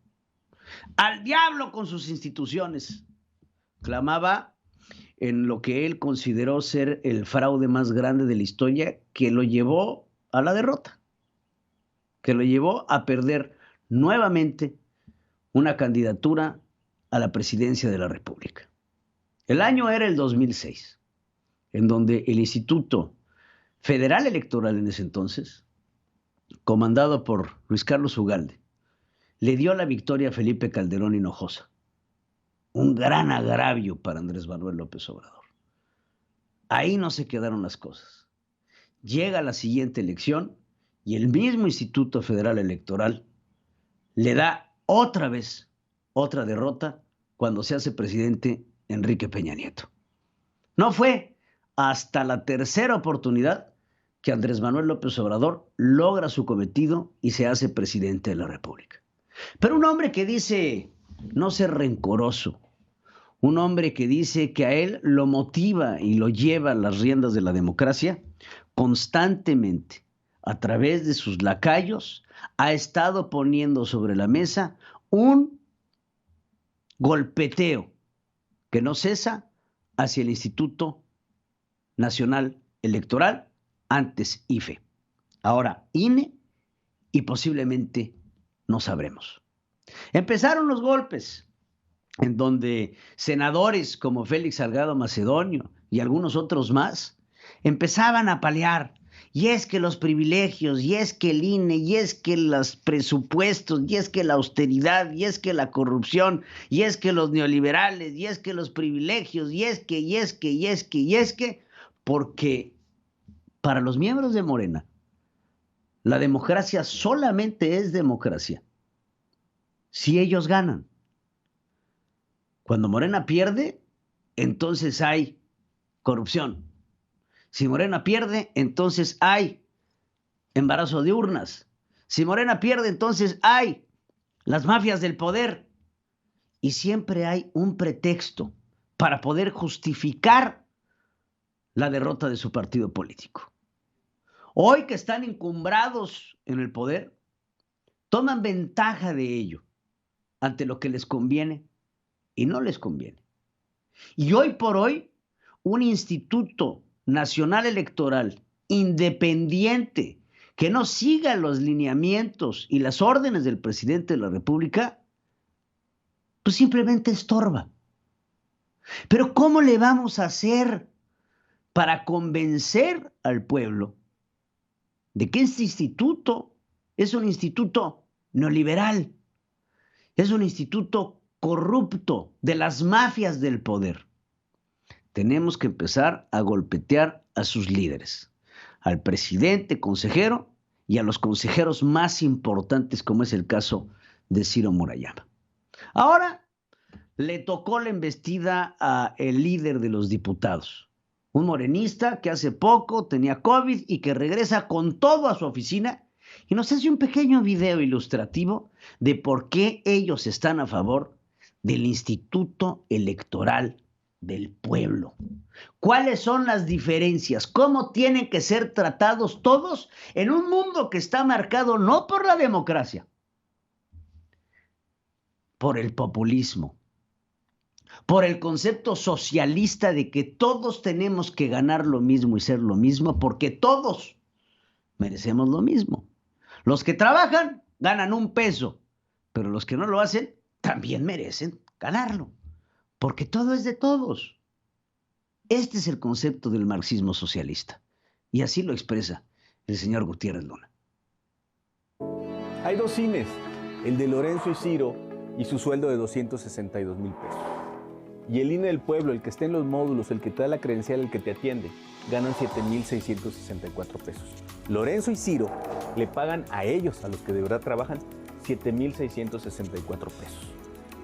¡Al diablo con sus instituciones!, clamaba en lo que él consideró ser el fraude más grande de la historia, que lo llevó a la derrota, que lo llevó a perder nuevamente una candidatura a la presidencia de la República. El año era el 2006, en donde el Instituto Federal Electoral en ese entonces, comandado por Luis Carlos Ugalde, le dio la victoria a Felipe Calderón Hinojosa. Un gran agravio para Andrés Manuel López Obrador. Ahí no se quedaron las cosas. Llega la siguiente elección y el mismo Instituto Federal Electoral le da otra vez otra derrota cuando se hace presidente Enrique Peña Nieto. No fue hasta la tercera oportunidad que Andrés Manuel López Obrador logra su cometido y se hace presidente de la República. Pero un hombre que dice no ser rencoroso, un hombre que dice que a él lo motiva y lo lleva a las riendas de la democracia, constantemente, a través de sus lacayos, ha estado poniendo sobre la mesa un golpeteo que no cesa hacia el Instituto Nacional Electoral, antes IFE, ahora INE, y posiblemente no sabremos. Empezaron los golpes, en donde senadores como Félix Salgado Macedonio y algunos otros más empezaban a palear, y es que los privilegios, y es que el INE, y es que los presupuestos, y es que la austeridad, y es que la corrupción, y es que los neoliberales, y es que los privilegios, y es que, porque para los miembros de Morena, la democracia solamente es democracia si ellos ganan. Cuando Morena pierde, entonces hay corrupción. Si Morena pierde, entonces hay embarazo de urnas. Si Morena pierde, entonces hay las mafias del poder. Y siempre hay un pretexto para poder justificar la derrota de su partido político. Hoy que están encumbrados en el poder, toman ventaja de ello ante lo que les conviene y no les conviene. Y hoy por hoy, un Instituto Nacional Electoral independiente que no siga los lineamientos y las órdenes del presidente de la República, pues simplemente estorba. Pero ¿cómo le vamos a hacer para convencer al pueblo de que este instituto es un instituto neoliberal, es un instituto corrupto de las mafias del poder? Tenemos que empezar a golpetear a sus líderes, al presidente consejero y a los consejeros más importantes, como es el caso de Ciro Murayama. Ahora le tocó la embestida a el líder de los diputados, un morenista que hace poco tenía COVID y que regresa con todo a su oficina y nos hace un pequeño video ilustrativo de por qué ellos están a favor del Instituto Electoral del Pueblo. ¿Cuáles son las diferencias? ¿Cómo tienen que ser tratados todos en un mundo que está marcado no por la democracia, por el populismo, por el concepto socialista de que todos tenemos que ganar lo mismo y ser lo mismo, porque todos merecemos lo mismo? Los que trabajan ganan $1, pero los que no lo hacen también merecen ganarlo, porque todo es de todos. Este es el concepto del marxismo socialista. Y así lo expresa el señor Gutiérrez Luna. Hay dos INEs, el de Lorenzo y Ciro y su sueldo de 262,000 pesos. Y el INE del pueblo, el que está en los módulos, el que te da la credencial, el que te atiende, ganan 7,664 pesos. Lorenzo y Ciro le pagan a ellos, a los que de verdad trabajan, 7,664 pesos.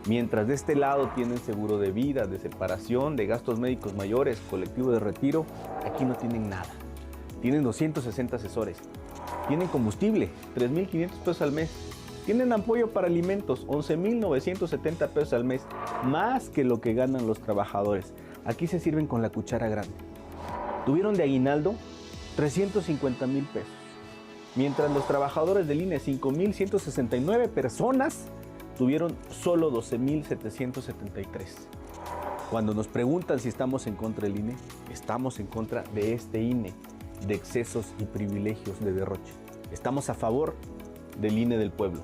Mientras de este lado tienen seguro de vida, de separación, de gastos médicos mayores, colectivo de retiro, aquí no tienen nada. Tienen 260 asesores. Tienen combustible, 3,500 pesos al mes. Tienen apoyo para alimentos, 11,970 pesos al mes, más que lo que ganan los trabajadores. Aquí se sirven con la cuchara grande. Tuvieron de aguinaldo 350,000 pesos. Mientras los trabajadores del INE, 5,169 personas, tuvieron solo 12,773. Cuando nos preguntan si estamos en contra del INE, estamos en contra de este INE, de excesos y privilegios de derroche. Estamos a favor del INE del pueblo.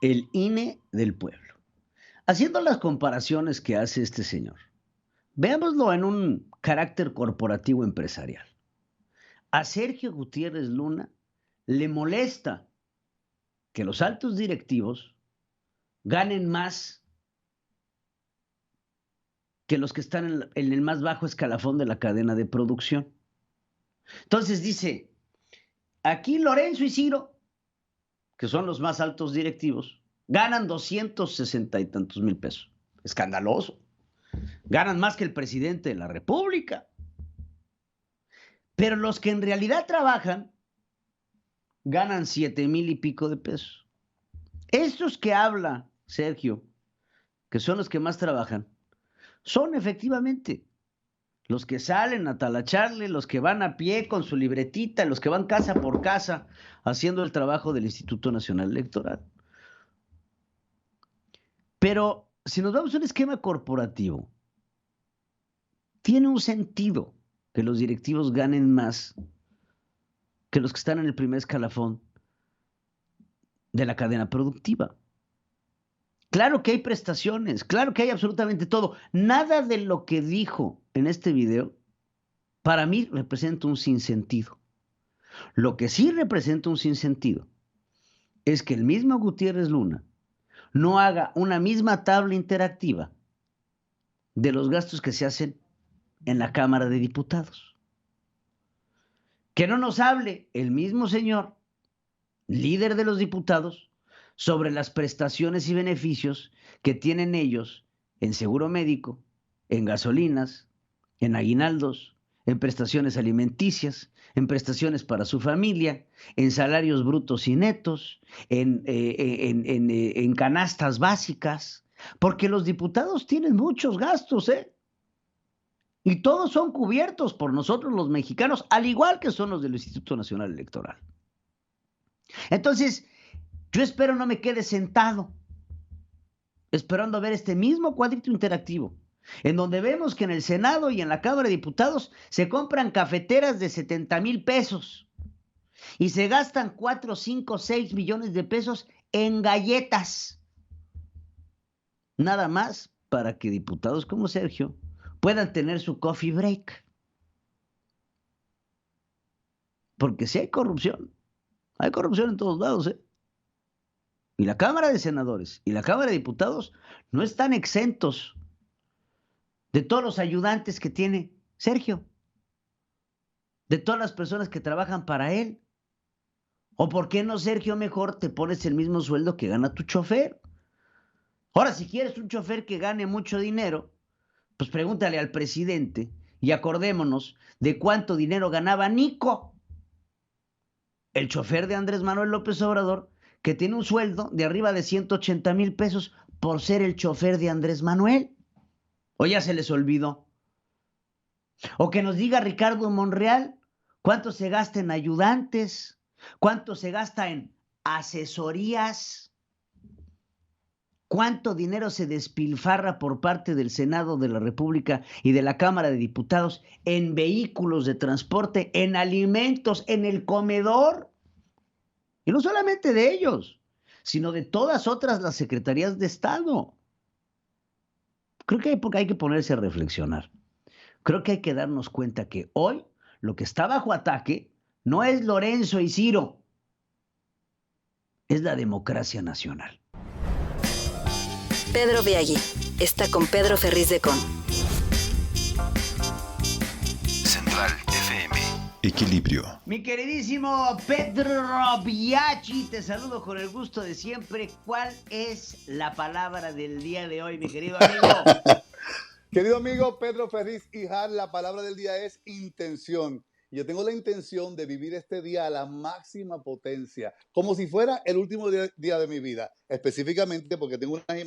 El INE del pueblo. Haciendo las comparaciones que hace este señor, veámoslo en un carácter corporativo empresarial. A Sergio Gutiérrez Luna le molesta que los altos directivos ganen más que los que están en el más bajo escalafón de la cadena de producción. Entonces dice, aquí Lorenzo y Ciro, que son los más altos directivos, ganan 260 y tantos mil pesos. Escandaloso. Ganan más que el presidente de la República. Pero los que en realidad trabajan ganan 7,000 y pico de pesos. Estos que habla Sergio, que son los que más trabajan, son efectivamente los que salen a talacharle, los que van a pie con su libretita, los que van casa por casa haciendo el trabajo del Instituto Nacional Electoral. Pero si nos vamos a un esquema corporativo, tiene un sentido que los directivos ganen más que los que están en el primer escalafón de la cadena productiva. Claro que hay prestaciones, claro que hay absolutamente todo. Nada de lo que dijo en este video, para mí representa un sinsentido. Lo que sí representa un sinsentido es que el mismo Gutiérrez Luna no haga una misma tabla interactiva de los gastos que se hacen en la Cámara de Diputados. Que no nos hable el mismo señor, líder de los diputados, sobre las prestaciones y beneficios que tienen ellos en seguro médico, en gasolinas, en aguinaldos, en prestaciones alimenticias, en prestaciones para su familia, en salarios brutos y netos, en canastas básicas, porque los diputados tienen muchos gastos, y todos son cubiertos por nosotros los mexicanos, al igual que son los del Instituto Nacional Electoral. Entonces, yo espero no me quede sentado esperando a ver este mismo cuadrito interactivo, en donde vemos que en el Senado y en la Cámara de Diputados se compran cafeteras de 70,000 pesos y se gastan 4, 5, 6 millones de pesos en galletas. Nada más para que diputados como Sergio puedan tener su coffee break. Porque si hay corrupción en todos lados, Y la Cámara de Senadores y la Cámara de Diputados no están exentos de todos los ayudantes que tiene Sergio, de todas las personas que trabajan para él. ¿O por qué no, Sergio, mejor te pones el mismo sueldo que gana tu chofer? Ahora, si quieres un chofer que gane mucho dinero, pues pregúntale al presidente y acordémonos de cuánto dinero ganaba Nico, el chofer de Andrés Manuel López Obrador, que tiene un sueldo de arriba de 180,000 pesos por ser el chofer de Andrés Manuel. ¿O ya se les olvidó? O que nos diga Ricardo Monreal cuánto se gasta en ayudantes, cuánto se gasta en asesorías, cuánto dinero se despilfarra por parte del Senado de la República y de la Cámara de Diputados en vehículos de transporte, en alimentos, en el comedor. Y no solamente de ellos, sino de todas otras las secretarías de Estado. creo que hay que ponerse a reflexionar. Creo que hay que darnos cuenta que hoy lo que está bajo ataque no es Lorenzo y Ciro, es la democracia nacional. Pedro Biaggi está con Pedro Ferriz de Con. Central FM. Equilibrio. Mi queridísimo Pedro Biaggi, te saludo con el gusto de siempre. ¿Cuál es la palabra del día de hoy, mi querido amigo? Querido amigo Pedro Ferriz Hijar, la palabra del día es intención. Yo tengo la intención de vivir este día a la máxima potencia, como si fuera el último día de mi vida, específicamente porque tengo unas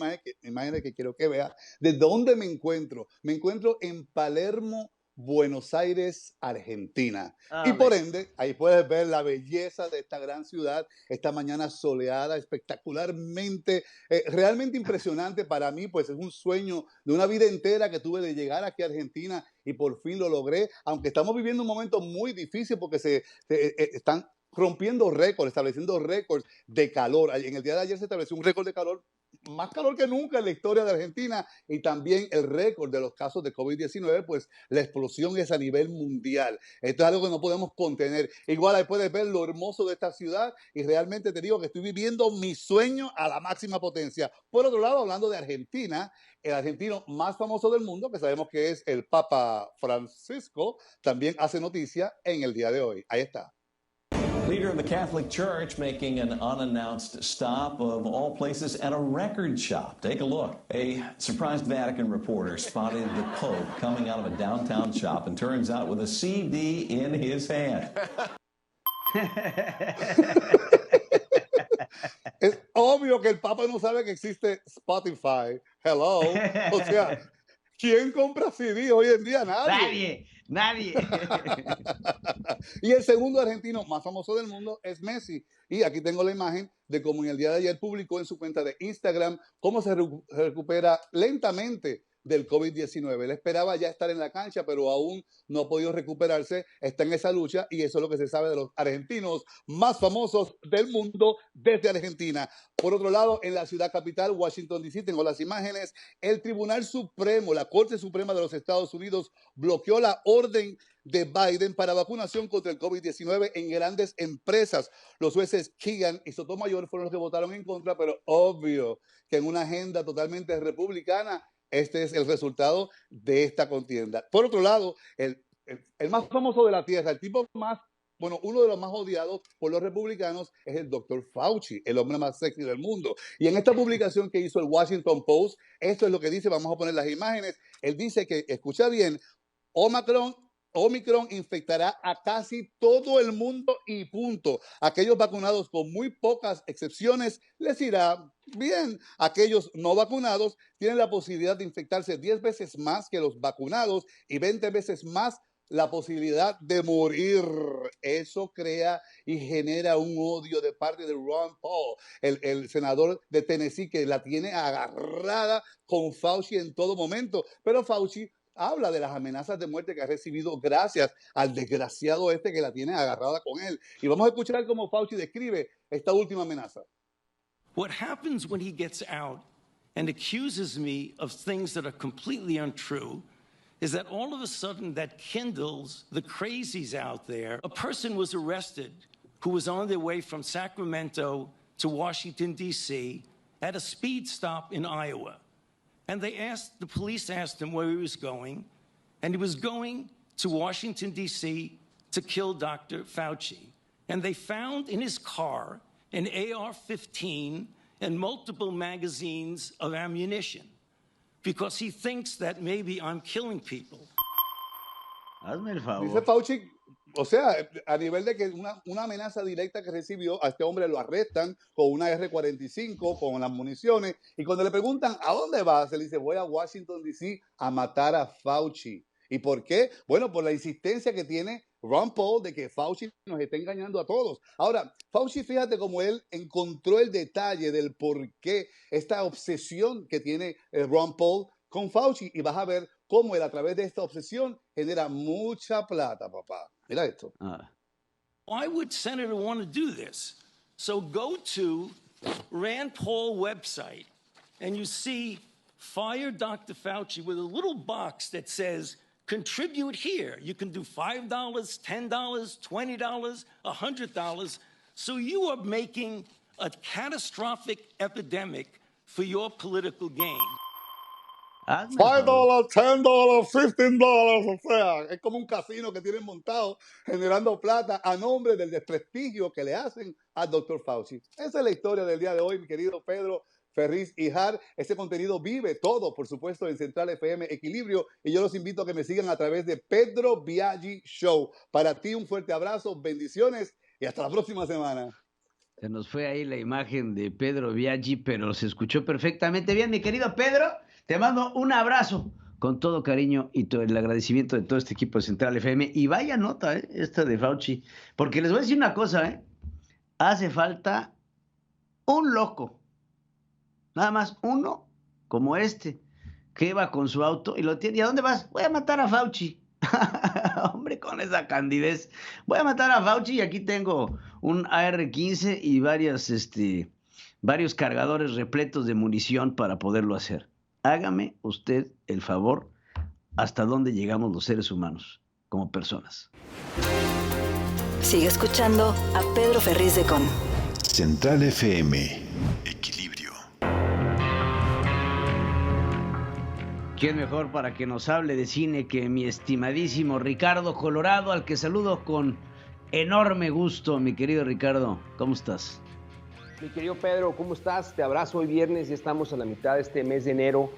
imágenes que quiero que veas de dónde me encuentro. Me encuentro en Palermo, Buenos Aires, Argentina. Y por ende, ahí puedes ver la belleza de esta gran ciudad, esta mañana soleada, espectacularmente, realmente impresionante para mí, pues es un sueño de una vida entera que tuve de llegar aquí a Argentina y por fin lo logré, aunque estamos viviendo un momento muy difícil porque se están rompiendo récords, estableciendo récords de calor. En el día de ayer se estableció un récord de calor, más calor que nunca en la historia de Argentina, y también el récord de los casos de COVID-19, pues la explosión es a nivel mundial. Esto es algo que no podemos contener. Igual ahí puedes ver lo hermoso de esta ciudad y realmente te digo que estoy viviendo mi sueño a la máxima potencia. Por otro lado, hablando de Argentina, el argentino más famoso del mundo, que sabemos que es el Papa Francisco, también hace noticia en el día de hoy. Ahí está. Leader of the Catholic Church making an unannounced stop of all places at a record shop. Take a look. A surprised Vatican reporter spotted the Pope coming out of a downtown shop and turns out with a CD in his hand. Es obvio que el Papa no sabe que existe Spotify. Hello. O sea, ¿quién compra CD hoy en día? Nadie. Y el segundo argentino más famoso del mundo es Messi. Y aquí tengo la imagen de cómo en el día de ayer publicó en su cuenta de Instagram cómo se recupera lentamente del COVID-19. Él esperaba ya estar en la cancha, pero aún no ha podido recuperarse. Está en esa lucha y eso es lo que se sabe de los argentinos más famosos del mundo desde Argentina. Por otro lado, en la ciudad capital, Washington, D.C., tengo las imágenes. El Tribunal Supremo, la Corte Suprema de los Estados Unidos, bloqueó la orden de Biden para vacunación contra el COVID-19 en grandes empresas. Los jueces Keegan y Sotomayor fueron los que votaron en contra, pero obvio que en una agenda totalmente republicana, este es el resultado de esta contienda. Por otro lado, el más famoso de la tierra, el tipo más, bueno, uno de los más odiados por los republicanos es el Dr. Fauci, el hombre más sexy del mundo. Y en esta publicación que hizo el Washington Post, esto es lo que dice, vamos a poner las imágenes. Él dice que, escucha bien, Omicron infectará a casi todo el mundo y punto. Aquellos vacunados, con muy pocas excepciones, les irá bien. Aquellos no vacunados tienen la posibilidad de infectarse 10 veces más que los vacunados y 20 veces más la posibilidad de morir. Eso crea y genera un odio de parte de Ron Paul, el senador de Tennessee, que la tiene agarrada con Fauci en todo momento. Pero Fauci habla de las amenazas de muerte que ha recibido gracias al desgraciado este que la tiene agarrada con él. Y vamos a escuchar cómo Fauci describe esta última amenaza. What happens when he gets out and accuses me of things that are completely untrue is that all of a sudden that kindles the crazies out there. A person was arrested who was on their way from Sacramento to Washington, D.C. at a speed stop in Iowa. And the police asked him where he was going, and he was going to Washington, D.C. to kill Dr. Fauci. And they found in his car an AR-15 and multiple magazines of ammunition because he thinks that maybe I'm killing people. Hazme el favor. Dice Fauci, o sea, a nivel de que una amenaza directa que recibió, a este hombre lo arrestan con una R-45, con las municiones, y cuando le preguntan ¿a dónde vas? Él dice, voy a Washington, D.C. a matar a Fauci. ¿Y por qué? Bueno, por la insistencia que tiene Ron Paul de que Fauci nos está engañando a todos. Ahora, Fauci, fíjate cómo él encontró el detalle del por qué esta obsesión que tiene Ron Paul con Fauci, y vas a ver cómo él a través de esta obsesión genera mucha plata, papá. Mira esto. Why would Senator want to do this? So go to Rand Paul website and you see fire Dr. Fauci with a little box that says, contribute here. You can do $5, $10, $20, $100. So you are making a catastrophic epidemic for your political gain. $5, $10, $15, o sea, es como un casino que tienen montado generando plata a nombre del desprestigio que le hacen al Dr. Fauci. Esa es la historia del día de hoy, mi querido Pedro Ferriz Hijar. Ese contenido vive todo, por supuesto, en Central FM Equilibrio, y yo los invito a que me sigan a través de Pedro Biaggi Show. Para ti un fuerte abrazo, bendiciones y hasta la próxima semana. Se nos fue ahí la imagen de Pedro Biaggi, pero se escuchó perfectamente bien, mi querido Pedro. Te mando un abrazo con todo cariño y todo el agradecimiento de todo este equipo de Central FM. Y vaya nota, esta de Fauci. Porque les voy a decir una cosa, hace falta un loco. Nada más uno como este, que va con su auto y lo tiene. ¿Y a dónde vas? Voy a matar a Fauci. Hombre, con esa candidez. Voy a matar a Fauci y aquí tengo un AR-15 y varios cargadores repletos de munición para poderlo hacer. Hágame usted el favor, hasta dónde llegamos los seres humanos como personas. Sigue escuchando a Pedro Ferriz de Con. Central FM, Equilibrio. ¿Quién mejor para que nos hable de cine que mi estimadísimo Ricardo Colorado, al que saludo con enorme gusto? Mi querido Ricardo, ¿cómo estás? Mi querido Pedro, ¿cómo estás? Te abrazo hoy viernes, ya estamos a la mitad de este mes de enero,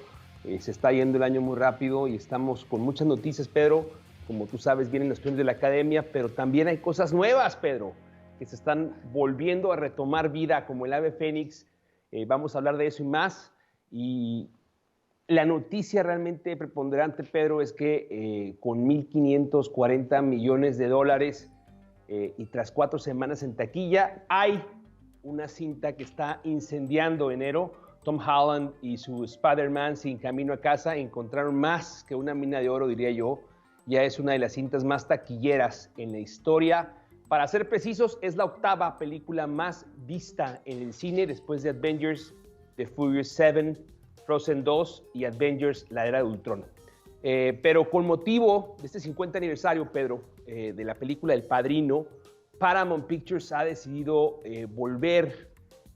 se está yendo el año muy rápido y estamos con muchas noticias, Pedro. Como tú sabes, vienen los premios de la Academia, pero también hay cosas nuevas, Pedro, que se están volviendo a retomar vida, como el ave fénix. Vamos a hablar de eso y más. Y la noticia realmente preponderante, Pedro, es que con 1.540 millones de dólares y tras 4 semanas en taquilla, hay una cinta que está incendiando enero. Tom Holland y su Spider-Man Sin Camino a Casa encontraron más que una mina de oro, diría yo. Ya es una de las cintas más taquilleras en la historia. Para ser precisos, es la 8ª película más vista en el cine después de Avengers, The Furious 7, Frozen 2 y Avengers, La Era de Ultron. Pero con motivo de este 50 aniversario, Pedro, de la película El Padrino, Paramount Pictures ha decidido volver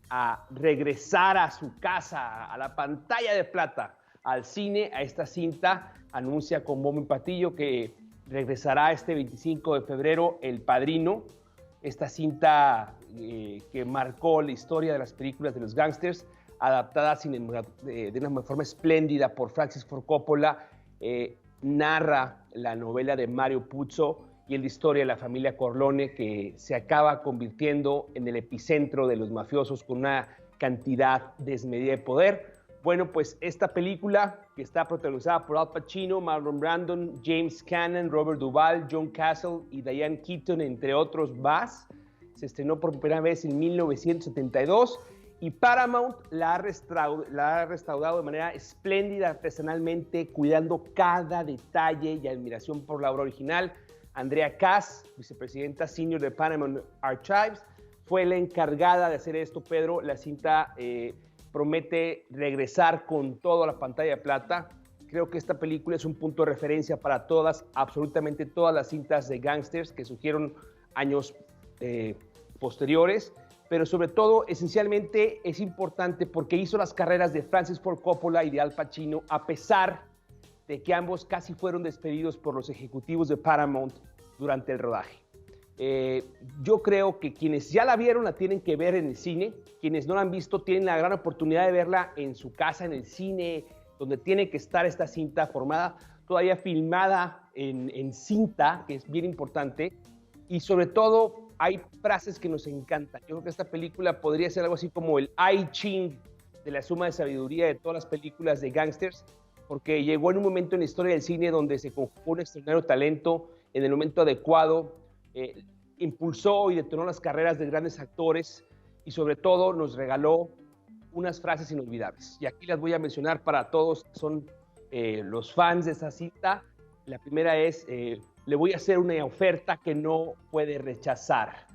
a regresar a su casa, a la pantalla de plata, al cine, a esta cinta. Anuncia con bombo y platillo que regresará este 25 de febrero El Padrino, esta cinta que marcó la historia de las películas de los gángsters, adaptada de una forma espléndida por Francis Ford Coppola, narra la novela de Mario Puzo y es la historia de la familia Corleone, que se acaba convirtiendo en el epicentro de los mafiosos con una cantidad desmedida de poder. Bueno, pues esta película, que está protagonizada por Al Pacino, Marlon Brando, James Caan, Robert Duvall, John Castle y Diane Keaton, entre otros más, se estrenó por primera vez en 1972 y Paramount la ha restaurado de manera espléndida, artesanalmente, cuidando cada detalle y admiración por la obra original. Andrea Kass, vicepresidenta senior de Paramount Archives, fue la encargada de hacer esto, Pedro. La cinta promete regresar con toda la pantalla de plata. Creo que esta película es un punto de referencia para absolutamente todas las cintas de gángsters que surgieron años posteriores, pero sobre todo, esencialmente, es importante porque hizo las carreras de Francis Ford Coppola y de Al Pacino, a pesar de que ambos casi fueron despedidos por los ejecutivos de Paramount durante el rodaje. Yo creo que quienes ya la vieron la tienen que ver en el cine, quienes no la han visto tienen la gran oportunidad de verla en su casa, en el cine, donde tiene que estar esta cinta formada, todavía filmada en cinta, que es bien importante, y sobre todo hay frases que nos encantan. Yo creo que esta película podría ser algo así como el I Ching de la suma de sabiduría de todas las películas de gángsters, porque llegó en un momento en la historia del cine donde se conjugó un extraordinario talento en el momento adecuado, impulsó y detonó las carreras de grandes actores y sobre todo nos regaló unas frases inolvidables. Y aquí las voy a mencionar para todos, son los fans de esta cinta. La primera es, le voy a hacer una oferta que no puede rechazar.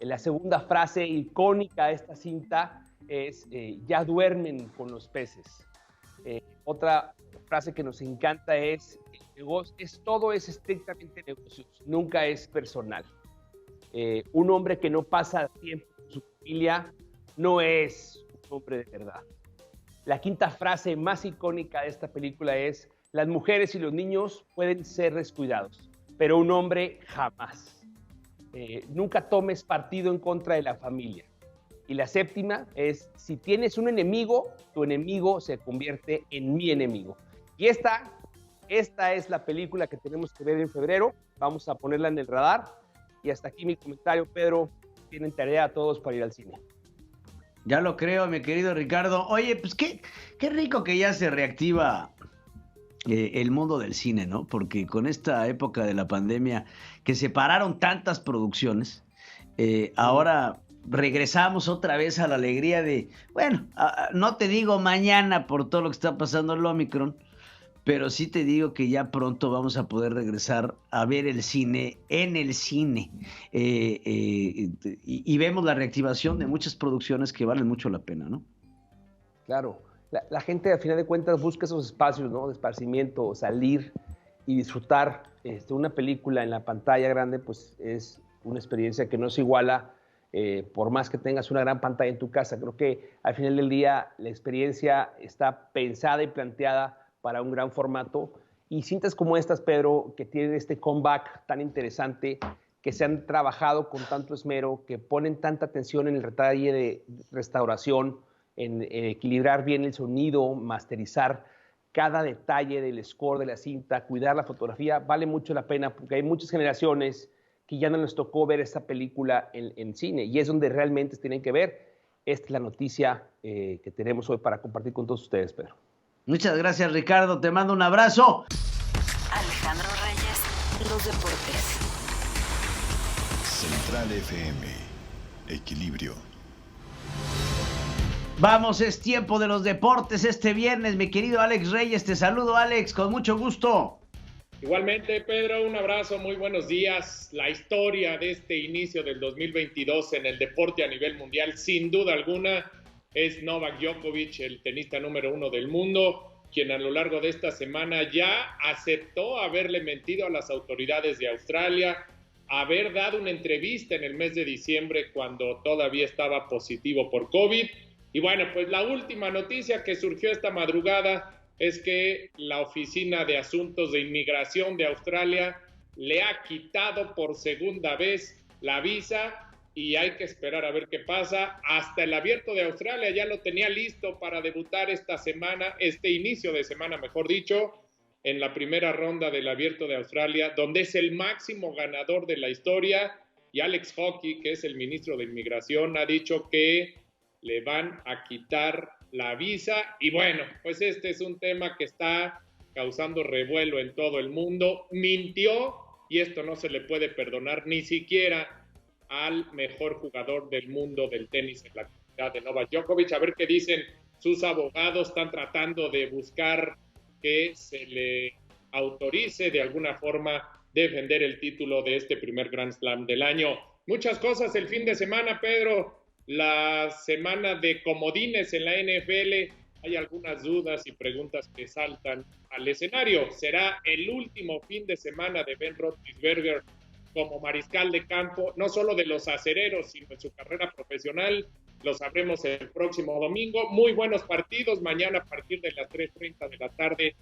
La segunda frase icónica de esta cinta es, ya duermen con los peces. Otra frase que nos encanta es, todo es estrictamente negocios, nunca es personal. Un hombre que no pasa tiempo con su familia no es un hombre de verdad. La quinta frase más icónica de esta película es: las mujeres y los niños pueden ser descuidados, pero un hombre jamás. Nunca tomes partido en contra de la familia. Y la séptima es: si tienes un enemigo, tu enemigo se convierte en mi enemigo. Y esta es la película que tenemos que ver en febrero. Vamos a ponerla en el radar. Y hasta aquí mi comentario, Pedro. Tienen tarea a todos para ir al cine. Ya lo creo, mi querido Ricardo. Oye, pues qué rico que ya se reactiva el mundo del cine, ¿no? Porque con esta época de la pandemia que se pararon tantas producciones, ahora regresamos otra vez a la alegría de, bueno, no te digo mañana por todo lo que está pasando el Omicron, pero sí te digo que ya pronto vamos a poder regresar a ver el cine en el cine. Y vemos la reactivación de muchas producciones que valen mucho la pena, ¿no? Claro. La gente, al final de cuentas, busca esos espacios, ¿no? De esparcimiento, salir y disfrutar. Una película en la pantalla grande, pues es una experiencia que no se iguala, por más que tengas una gran pantalla en tu casa. Creo que al final del día la experiencia está pensada y planteada para un gran formato, y cintas como estas, Pedro, que tienen este comeback tan interesante, que se han trabajado con tanto esmero, que ponen tanta atención en el detalle de restauración, en equilibrar bien el sonido, masterizar cada detalle del score de la cinta, cuidar la fotografía, vale mucho la pena, porque hay muchas generaciones que ya no les tocó ver esta película en cine, y es donde realmente tienen que ver. Esta es la noticia que tenemos hoy para compartir con todos ustedes, Pedro. Muchas gracias, Ricardo. Te mando un abrazo. Alejandro Reyes, los deportes. Central FM. Equilibrio. Vamos, es tiempo de los deportes este viernes. Mi querido Alex Reyes, te saludo, Alex, con mucho gusto. Igualmente, Pedro, un abrazo, muy buenos días. La historia de este inicio del 2022 en el deporte a nivel mundial, sin duda alguna, es Novak Djokovic, el tenista número 1 del mundo, quien a lo largo de esta semana ya aceptó haberle mentido a las autoridades de Australia, haber dado una entrevista en el mes de diciembre cuando todavía estaba positivo por COVID. Y bueno, pues la última noticia que surgió esta madrugada es que la Oficina de Asuntos de Inmigración de Australia le ha quitado por segunda vez la visa, y hay que esperar a ver qué pasa. Hasta el Abierto de Australia ya lo tenía listo para debutar esta semana, este inicio de semana, mejor dicho, en la primera ronda del Abierto de Australia, donde es el máximo ganador de la historia. Y Alex Hockey, que es el ministro de Inmigración, ha dicho que le van a quitar la visa. Y bueno, pues este es un tema que está causando revuelo en todo el mundo. Mintió, y esto no se le puede perdonar ni siquiera al mejor jugador del mundo del tenis en la actualidad, de Novak Djokovic. A ver qué dicen sus abogados. Están tratando de buscar que se le autorice de alguna forma defender el título de este primer Grand Slam del año. Muchas cosas el fin de semana, Pedro. La semana de comodines en la NFL. Hay algunas dudas y preguntas que saltan al escenario. ¿Será el último fin de semana de Ben Roethlisberger como mariscal de campo, no solo de los acereros, sino en su carrera profesional? Lo sabremos el próximo domingo. Muy buenos partidos. Mañana a partir de las 3:30 de la tarde,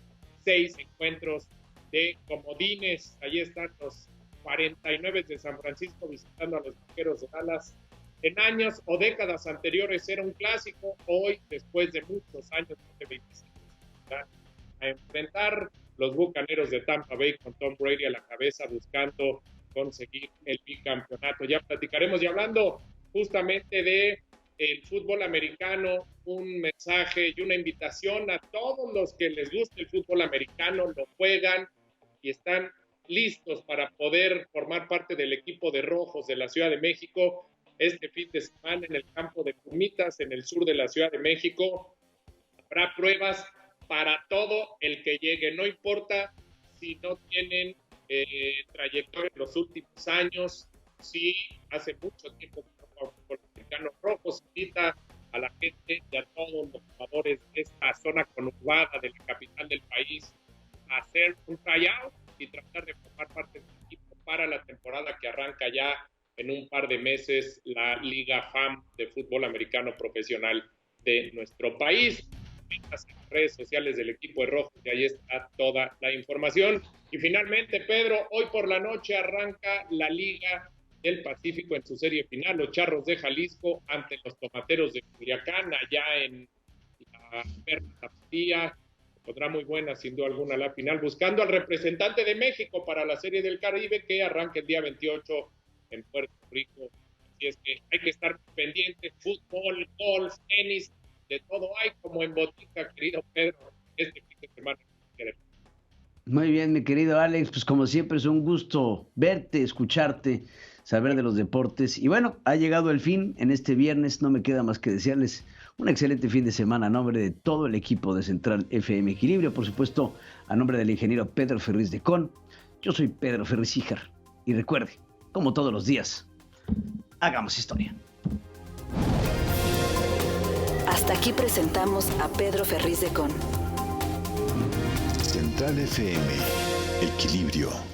6 encuentros de comodines. Allí están los 49 de San Francisco visitando a los Vaqueros de Dallas. En años o décadas anteriores era un clásico. Hoy, después de muchos años, de 25, a enfrentar los Bucaneros de Tampa Bay con Tom Brady a la cabeza buscando conseguir el bicampeonato. Ya platicaremos, y hablando justamente de el fútbol americano, un mensaje y una invitación a todos los que les guste el fútbol americano, lo juegan y están listos para poder formar parte del equipo de Rojos de la Ciudad de México. Este fin de semana en el campo de Pumitas, en el sur de la Ciudad de México, habrá pruebas para todo el que llegue. No importa si no tienen trayectoria en los últimos años, si hace mucho tiempo que no juega fútbol americano. Rojos invita a la gente y a todos los jugadores de esta zona conurbada de la capital del país a hacer un tryout y tratar de formar parte del equipo para la temporada que arranca ya en un par de meses, la Liga FAM de fútbol americano profesional de nuestro país. En las redes sociales del equipo de Rojos, y ahí está toda la información. Y finalmente, Pedro, hoy por la noche arranca la Liga del Pacífico en su serie final, los Charros de Jalisco ante los Tomateros de Culiacán, allá en la Perla Tapatía. Pondrá muy buena, sin duda alguna, la final, buscando al representante de México para la Serie del Caribe, que arranca el día 28 en Puerto Rico. Así es que hay que estar pendientes, fútbol, golf, tenis, de todo hay como en botica, querido Pedro, este fin de semana. Muy bien, mi querido Alex, pues como siempre es un gusto verte, escucharte, saber de los deportes. Y bueno, ha llegado el fin en este viernes, no me queda más que desearles un excelente fin de semana a nombre de todo el equipo de Central FM Equilibrio, por supuesto, a nombre del ingeniero Pedro Ferriz de Con. Yo soy Pedro Ferriz Híjar y recuerde, como todos los días, hagamos historia. Hasta aquí presentamos a Pedro Ferriz de Con. Central FM Equilibrio.